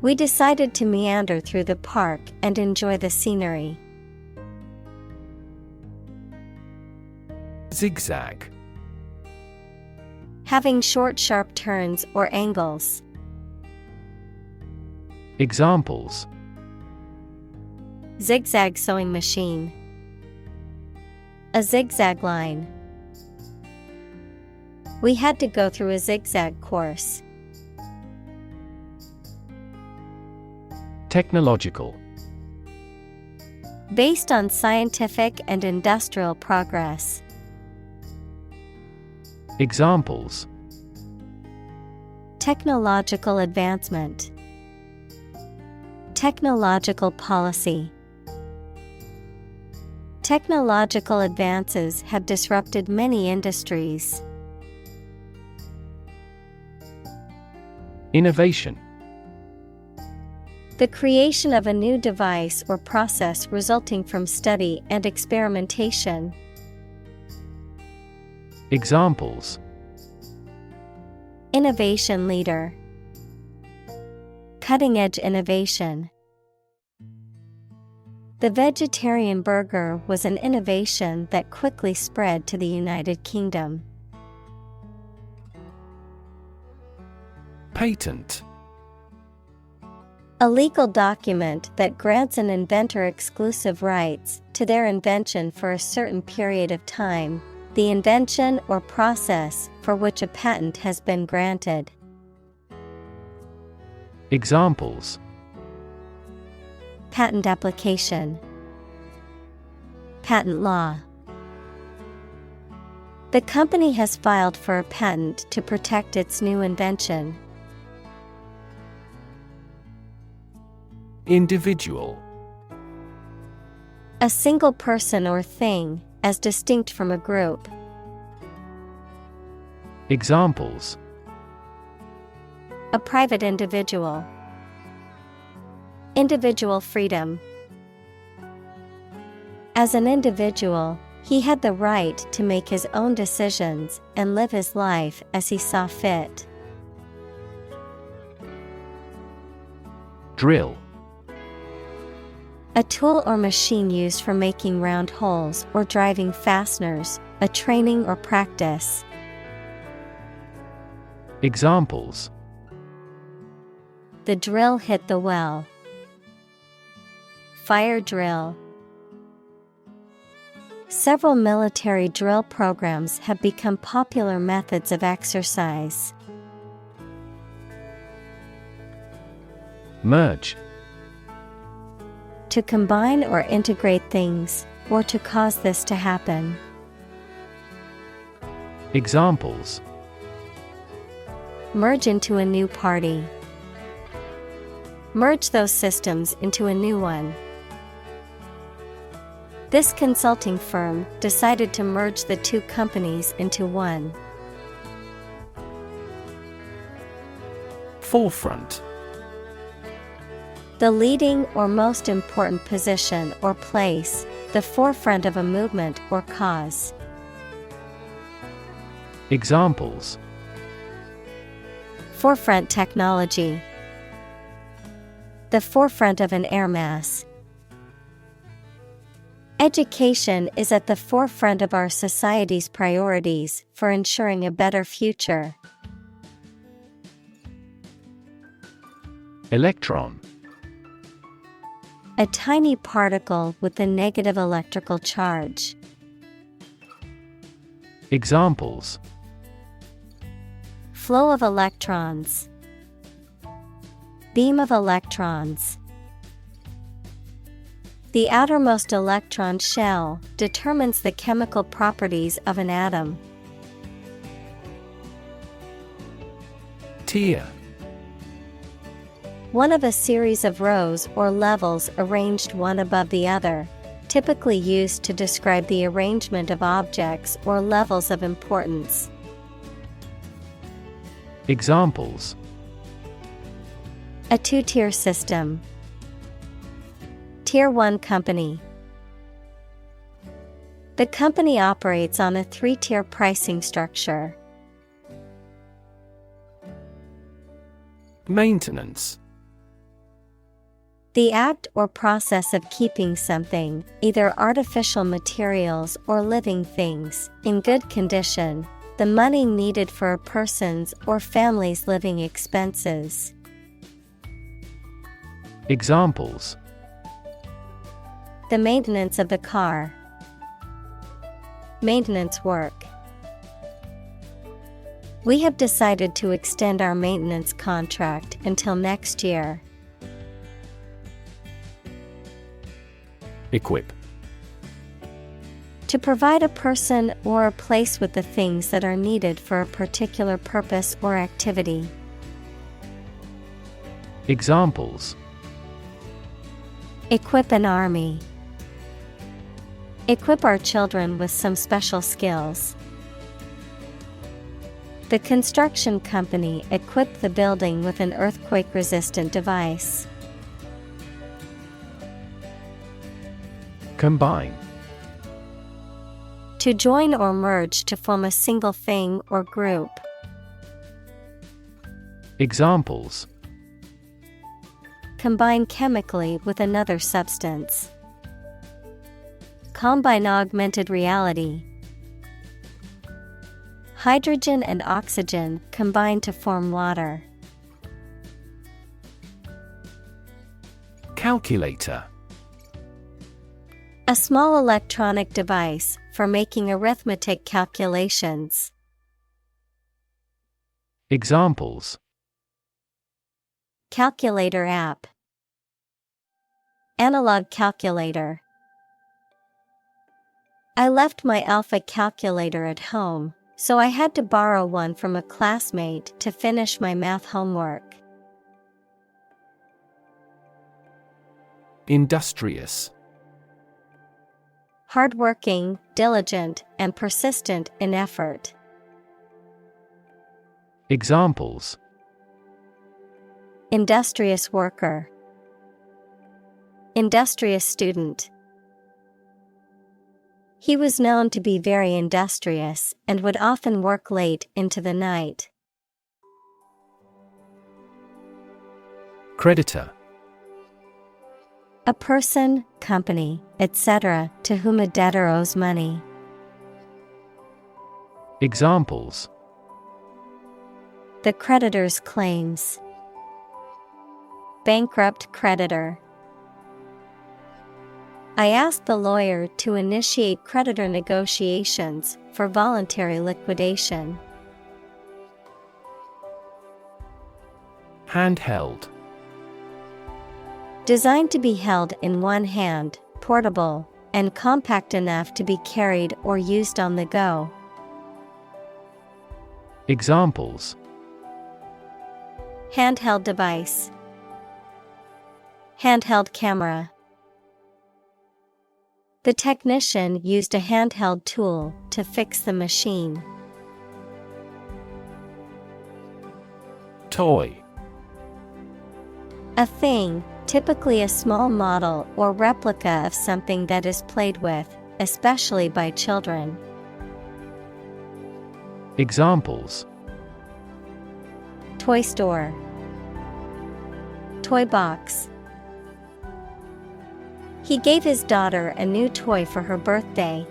We decided to meander through the park and enjoy the scenery. Zigzag. Having short, sharp turns or angles. Examples: Zigzag sewing machine. A zigzag line. We had to go through a zigzag course. Technological. Based on scientific and industrial progress. Examples: Technological advancement. Technological policy. Technological advances have disrupted many industries. Innovation. The creation of a new device or process resulting from study and experimentation. Examples: Innovation leader. Cutting-edge innovation. The vegetarian burger was an innovation that quickly spread to the United Kingdom. Patent. A legal document that grants an inventor exclusive rights to their invention for a certain period of time, the invention or process for which a patent has been granted. Examples: Patent application, patent law. The company has filed for a patent to protect its new invention. Individual. A single person or thing, as distinct from a group. Examples: A private individual. Individual freedom. As an individual, he had the right to make his own decisions and live his life as he saw fit. Drill. A tool or machine used for making round holes or driving fasteners, a training or practice. Examples: The drill hit the well. Fire drill. Several military drill programs have become popular methods of exercise. Merge. To combine or integrate things, or to cause this to happen. Examples: Merge into a new party. Merge those systems into a new one. This consulting firm decided to merge the two companies into one. Forefront. The leading or most important position or place, the forefront of a movement or cause. Examples: Forefront technology. The forefront of an air mass. Education is at the forefront of our society's priorities for ensuring a better future. Electron. A tiny particle with a negative electrical charge. Examples: Flow of electrons. Beam of electrons. The outermost electron shell determines the chemical properties of an atom. Tier. One of a series of rows or levels arranged one above the other, typically used to describe the arrangement of objects or levels of importance. Examples: A two-tier system. Tier 1 company. The company operates on a 3-tier pricing structure. Maintenance. The act or process of keeping something, either artificial materials or living things, in good condition, the money needed for a person's or family's living expenses. Examples: The maintenance of the car. Maintenance work. We have decided to extend our maintenance contract until next year. Equip. To provide a person or a place with the things that are needed for a particular purpose or activity. Examples: Equip an army. Equip our children with some special skills. The construction company equipped the building with an earthquake-resistant device. Combine. To join or merge to form a single thing or group. Examples: Combine chemically with another substance. Combine augmented reality. Hydrogen and oxygen combine to form water. Calculator. A small electronic device for making arithmetic calculations. Examples: Calculator app. Analog calculator. I left my alpha calculator at home, so I had to borrow one from a classmate to finish my math homework. Industrious. Hardworking, diligent, and persistent in effort. Examples: Industrious worker. Industrious student. He was known to be very industrious and would often work late into the night. Creditor. A person, company, etc., to whom a debtor owes money. Examples: The creditor's claims. Bankrupt creditor. I asked the lawyer to initiate creditor negotiations for voluntary liquidation. Handheld. Designed to be held in one hand, portable, and compact enough to be carried or used on the go. Examples: Handheld device. Handheld camera. The technician used a handheld tool to fix the machine. Toy. A thing, typically a small model or replica of something that is played with, especially by children. Examples: Toy store. Toy box. He gave his daughter a new toy for her birthday.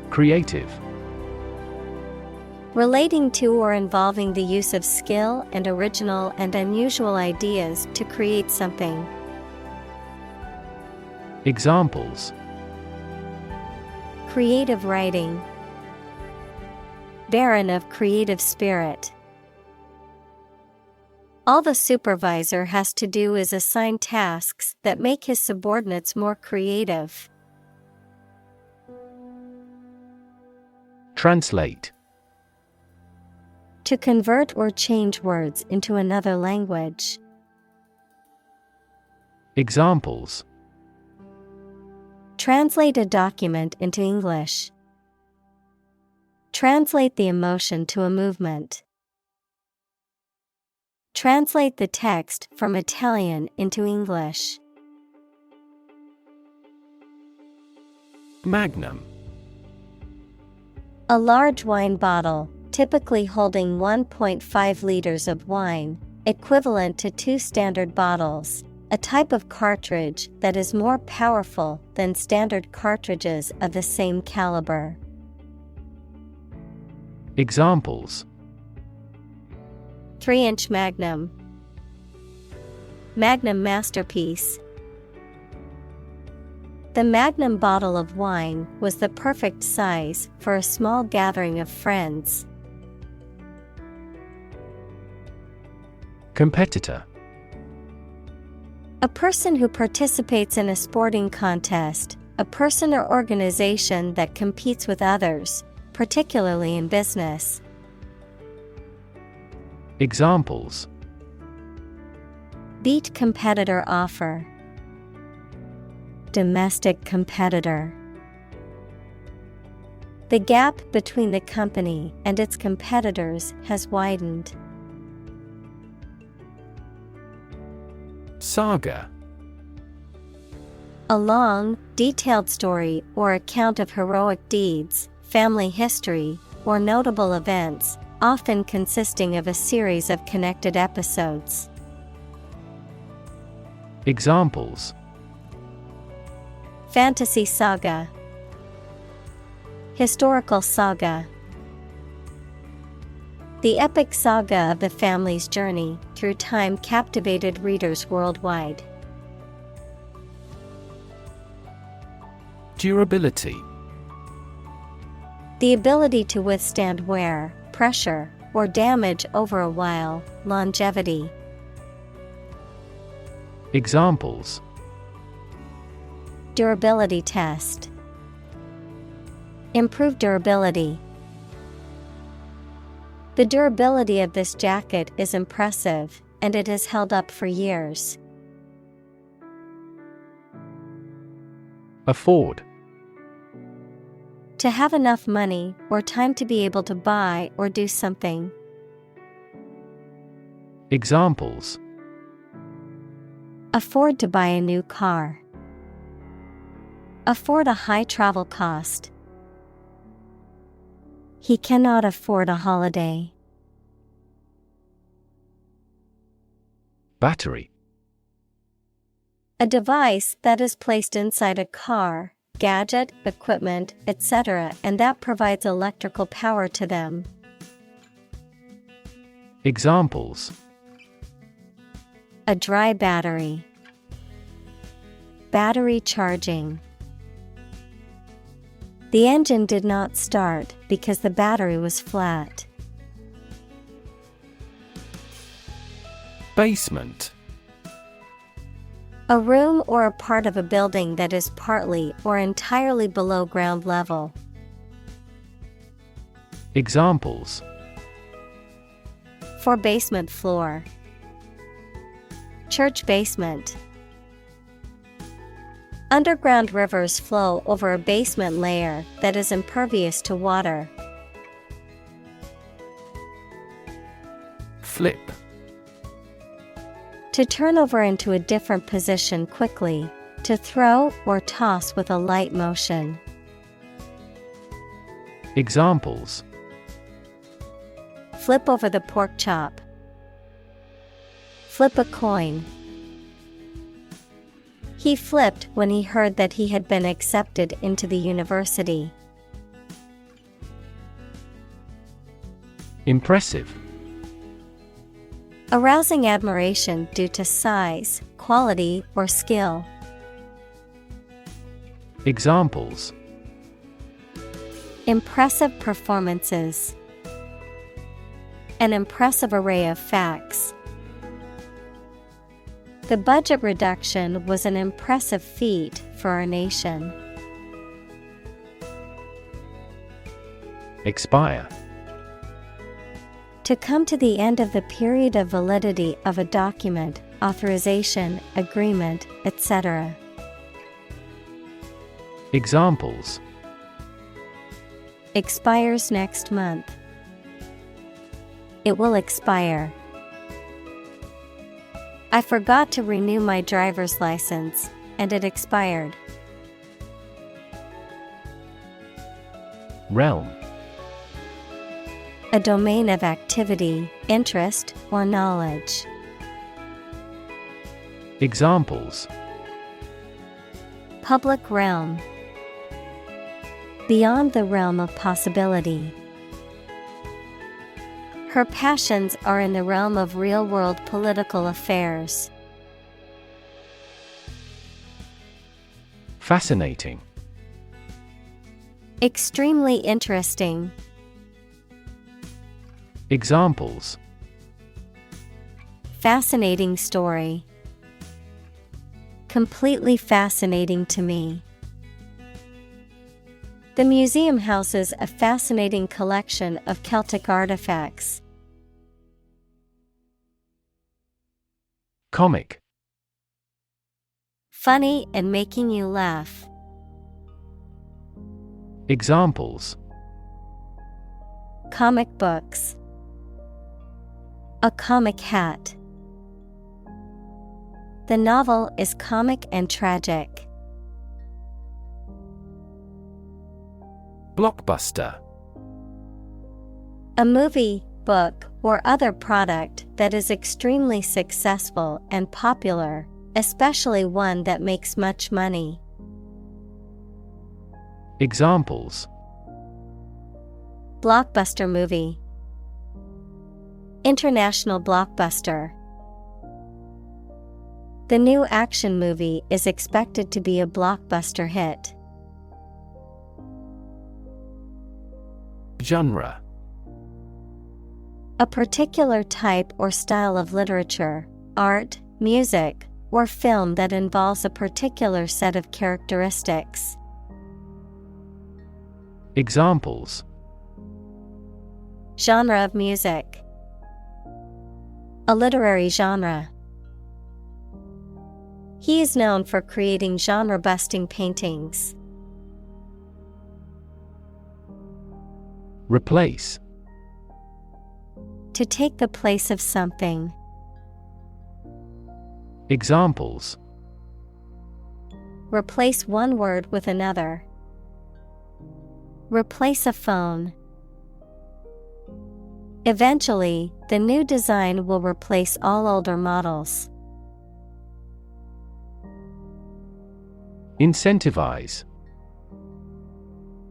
Creative. Relating to or involving the use of skill and original and unusual ideas to create something. Examples: Creative writing. Barren of creative spirit. All the supervisor has to do is assign tasks that make his subordinates more creative. Translate. To convert or change words into another language. Examples: Translate a document into English. Translate the emotion to a movement. Translate the text from Italian into English. Magnum. A large wine bottle, typically holding 1.5 liters of wine, equivalent to 2 standard bottles, a type of cartridge that is more powerful than standard cartridges of the same caliber. Examples: 3-inch Magnum. Magnum masterpiece. The Magnum bottle of wine was the perfect size for a small gathering of friends. Competitor. A person who participates in a sporting contest, a person or organization that competes with others, particularly in business. Examples: Beat competitor offer. Domestic competitor. The gap between the company and its competitors has widened. Saga. A long, detailed story or account of heroic deeds, family history, or notable events, often consisting of a series of connected episodes. Examples: Fantasy saga. Historical saga. The epic saga of the family's journey through time captivated readers worldwide. Durability. The ability to withstand wear, pressure, or damage over a while. Longevity. Examples: Durability test. Improve durability. The durability of this jacket is impressive, and it has held up for years. Afford. To have enough money or time to be able to buy or do something. Examples: Afford to buy a new car. Afford a high travel cost. He cannot afford a holiday. Battery. A device that is placed inside a car, gadget, equipment, etc., and that provides electrical power to them. Examples: A dry battery. Battery charging. The engine did not start because the battery was flat. Basement. A room or a part of a building that is partly or entirely below ground level. Examples: For basement floor. Church basement. Underground rivers flow over a basement layer that is impervious to water. Flip. To turn over into a different position quickly, to throw or toss with a light motion. Examples: Flip over the pork chop. Flip a coin. He flipped when he heard that he had been accepted into the university. Impressive. Arousing admiration due to size, quality, or skill. Examples: Impressive performances. An impressive array of facts. The budget reduction was an impressive feat for our nation. Expire. To come to the end of the period of validity of a document, authorization, agreement, etc. Examples: Expires next month. It will expire. I forgot to renew my driver's license, and it expired. Realm. A domain of activity, interest, or knowledge. Examples: Public realm. Beyond the realm of possibility. Her passions are in the realm of real-world political affairs. Fascinating. Extremely interesting. Examples: Fascinating story. Completely fascinating to me. The museum houses a fascinating collection of Celtic artifacts. Comic. Funny and making you laugh. Examples: Comic books. A comic hat. The novel is comic and tragic. Blockbuster. A movie, book, or other product that is extremely successful and popular, especially one that makes much money. Examples: Blockbuster movie. International blockbuster. The new action movie is expected to be a blockbuster hit. Genre. A particular type or style of literature, art, music, or film that involves a particular set of characteristics. Examples. Genre of music. A literary genre. He is known for creating genre-busting paintings. Replace. To take the place of something. Examples. Replace one word with another. Replace a phone. Eventually, the new design will replace all older models. Incentivize.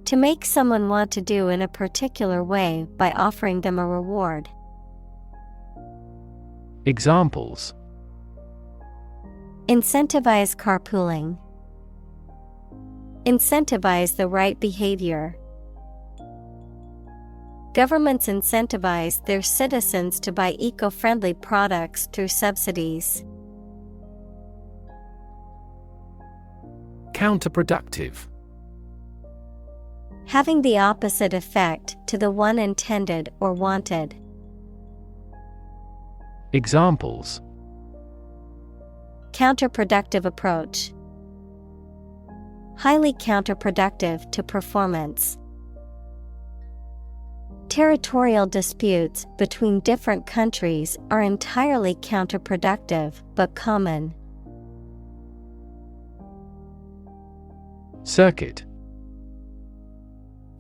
To make someone want to do in a particular way by offering them a reward. Examples. Incentivize carpooling. Incentivize the right behavior. Governments incentivize their citizens to buy eco-friendly products through subsidies. Counterproductive. Having the opposite effect to the one intended or wanted. Examples. Counterproductive approach. Highly counterproductive to performance. Territorial disputes between different countries are entirely counterproductive but common. Circuit.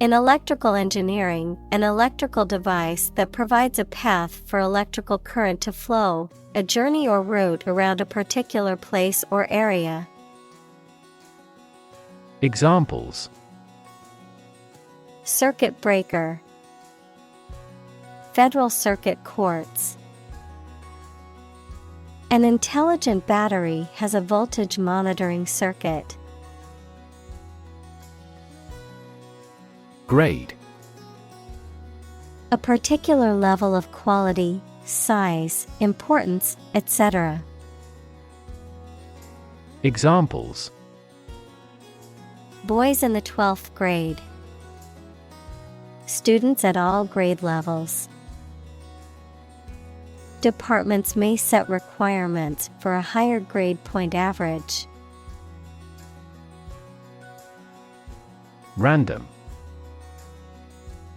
In electrical engineering, an electrical device that provides a path for electrical current to flow, a journey or route around a particular place or area. Examples. Circuit breaker. Federal Circuit courts. An intelligent battery has a voltage monitoring circuit. Grade. A particular level of quality, size, importance, etc. Examples. Boys in the 12th grade. Students at all grade levels. Departments may set requirements for a higher grade point average. Random.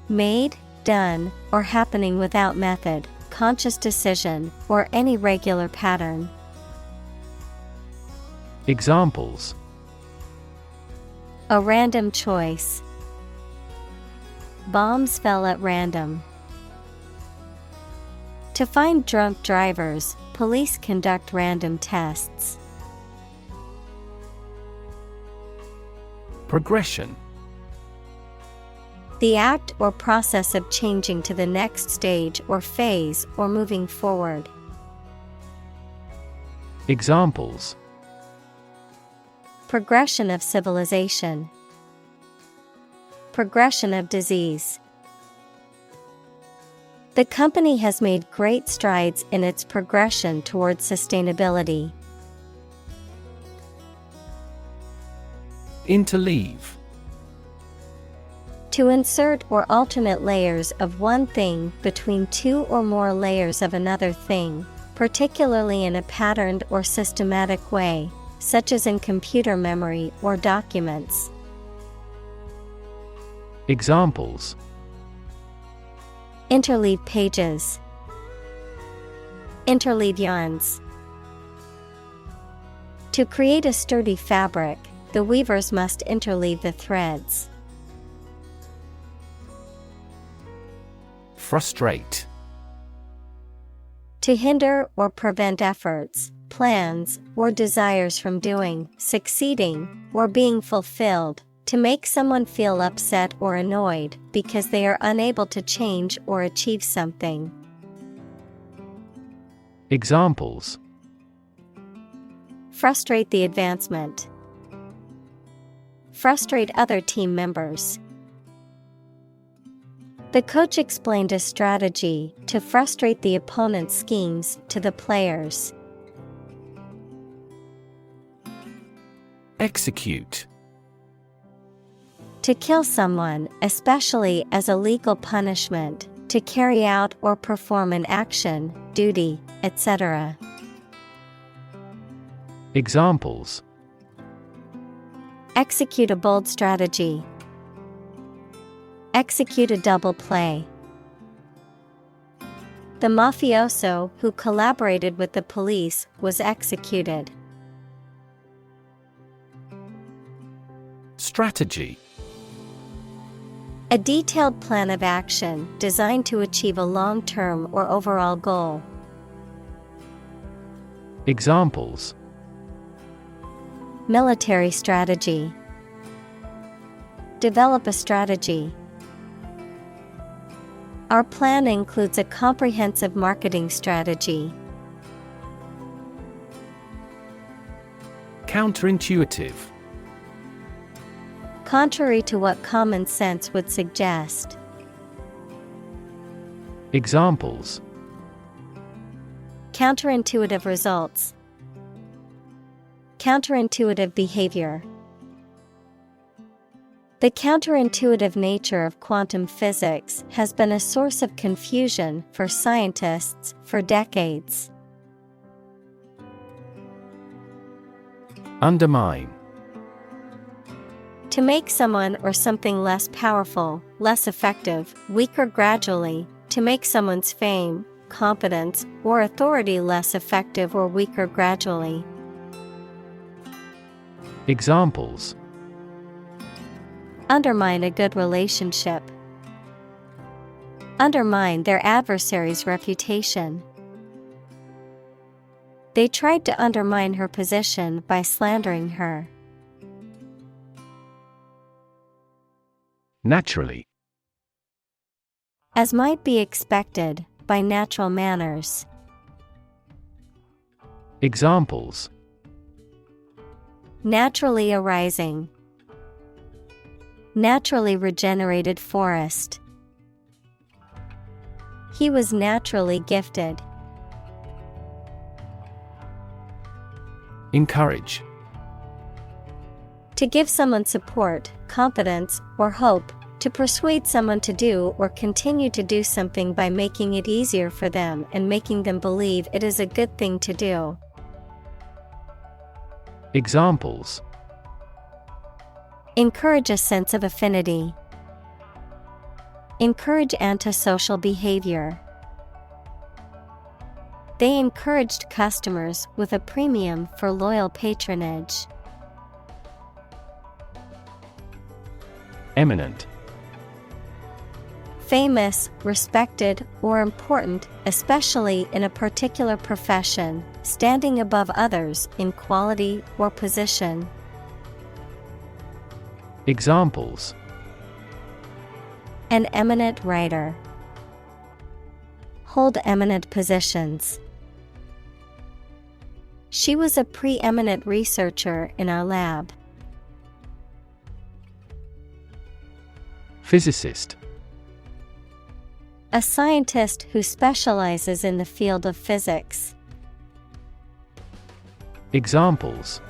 Made, done, or happening without method, conscious decision, or any regular pattern. Examples. A random choice. Bombs fell at random. To find drunk drivers, police conduct random tests. Progression. The act or process of changing to the next stage or phase or moving forward. Examples. Progression of civilization. Progression of disease. The company has made great strides in its progression towards sustainability. Interleave. To insert or alternate layers of one thing between two or more layers of another thing, particularly in a patterned or systematic way, such as in computer memory or documents. Examples. Interleave pages. Interleave yarns. To create a sturdy fabric, the weavers must interleave the threads. Frustrate. To hinder or prevent efforts, plans, or desires from doing, succeeding, or being fulfilled. To make someone feel upset or annoyed because they are unable to change or achieve something. Examples: frustrate the advancement, frustrate other team members. The coach explained a strategy to frustrate the opponent's schemes to the players. Execute. To kill someone, especially as a legal punishment, to carry out or perform an action, duty, etc. Examples: execute a bold strategy, execute a double play. The mafioso who collaborated with the police was executed. Strategy. A detailed plan of action designed to achieve a long-term or overall goal. Examples: military strategy, develop a strategy. Our plan includes a comprehensive marketing strategy. Counterintuitive. Contrary to what common sense would suggest. Examples: counterintuitive results, counterintuitive behavior. The counterintuitive nature of quantum physics has been a source of confusion for scientists for decades. Undermine. To make someone or something less powerful, less effective, weaker gradually, to make someone's fame, competence, or authority less effective or weaker gradually. Examples: undermine a good relationship, undermine their adversary's reputation. They tried to undermine her position by slandering her. Naturally. As might be expected, by natural manners. Examples: naturally arising, naturally regenerated forest. He was naturally gifted. Encourage. To give someone support, confidence, or hope, to persuade someone to do or continue to do something by making it easier for them and making them believe it is a good thing to do. Examples: encourage a sense of affinity, encourage antisocial behavior. They encouraged customers with a premium for loyal patronage. Eminent. Famous, respected, or important, especially in a particular profession, standing above others in quality or position. Examples: an eminent writer, hold eminent positions. She was a preeminent researcher in our lab. Physicist. A scientist who specializes in the field of physics. Examples: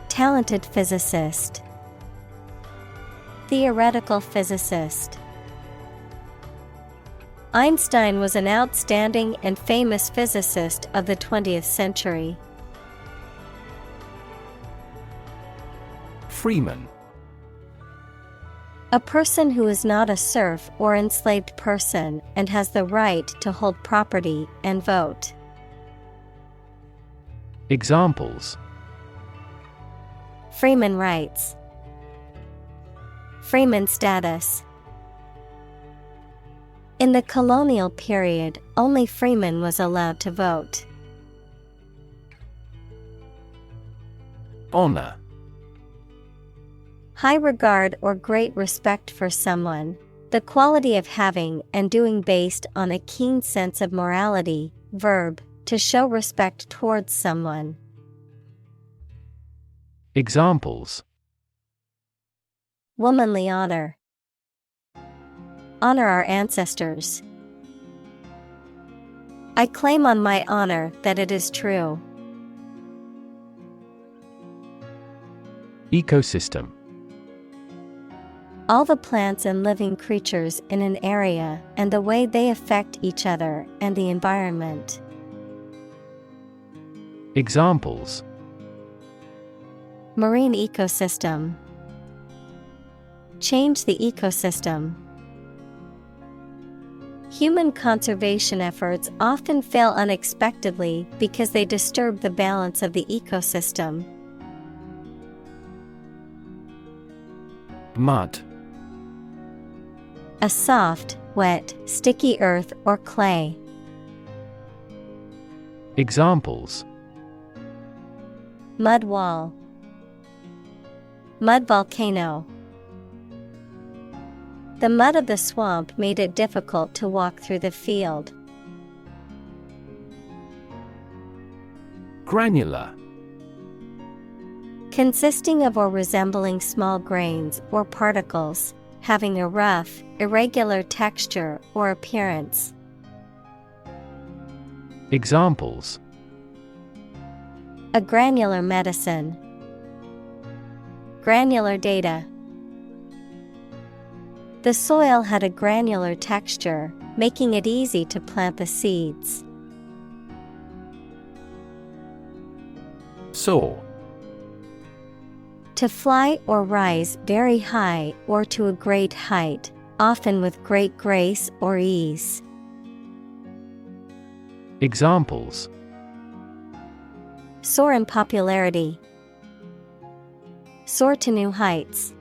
talented physicist, theoretical physicist. Einstein was an outstanding and famous physicist of the 20th century. Freeman. A person who is not a serf or enslaved person and has the right to hold property and vote. Examples: freeman rights, freeman status. In the colonial period, only freeman was allowed to vote. Honor. High regard or great respect for someone, The quality of having and doing based on a keen sense of morality. Verb, to show respect towards someone. Examples: Womanly honor. Honor our ancestors. I claim on my honor that it is true. Ecosystem: All the plants and living creatures in an area and the way they affect each other and the environment. Examples: Marine ecosystem. Change the ecosystem. Human conservation efforts often fail unexpectedly because they disturb the balance of the ecosystem. Mud: A soft, wet, sticky earth or clay. Examples: Mud wall. Mud volcano. The mud of the swamp made it difficult to walk through the field. Granular: Consisting of or resembling small grains or particles, having a rough, irregular texture or appearance. Examples: A granular medicine. Granular data. The soil had a granular texture, making it easy to plant the seeds. Soar: To fly or rise very high or to a great height, often with great grace or ease. Examples: Soar in popularity. Soar to new heights.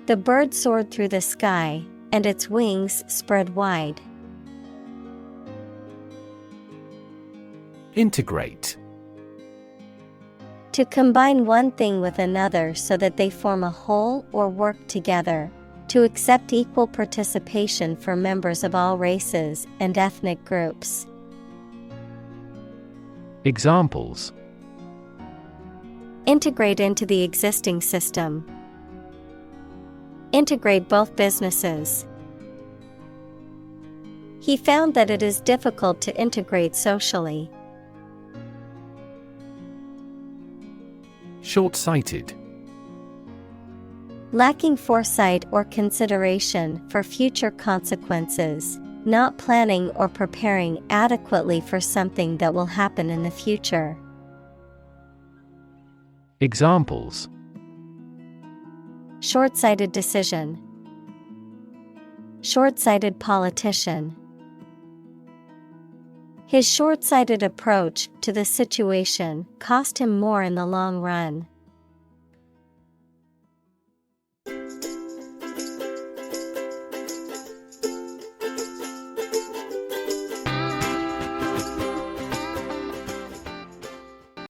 The bird soared through the sky, and its wings spread wide. Integrate: To combine one thing with another so that they form a whole or work together. To accept equal participation for members of all races and ethnic groups. Examples: Integrate into the existing system. Integrate both businesses. He found that it is difficult to integrate socially. Short-sighted: Lacking foresight or consideration for future consequences, not planning or preparing adequately for something that will happen in the future. Examples: Short-sighted decision. Short-sighted politician. His short-sighted approach to the situation cost him more in the long run.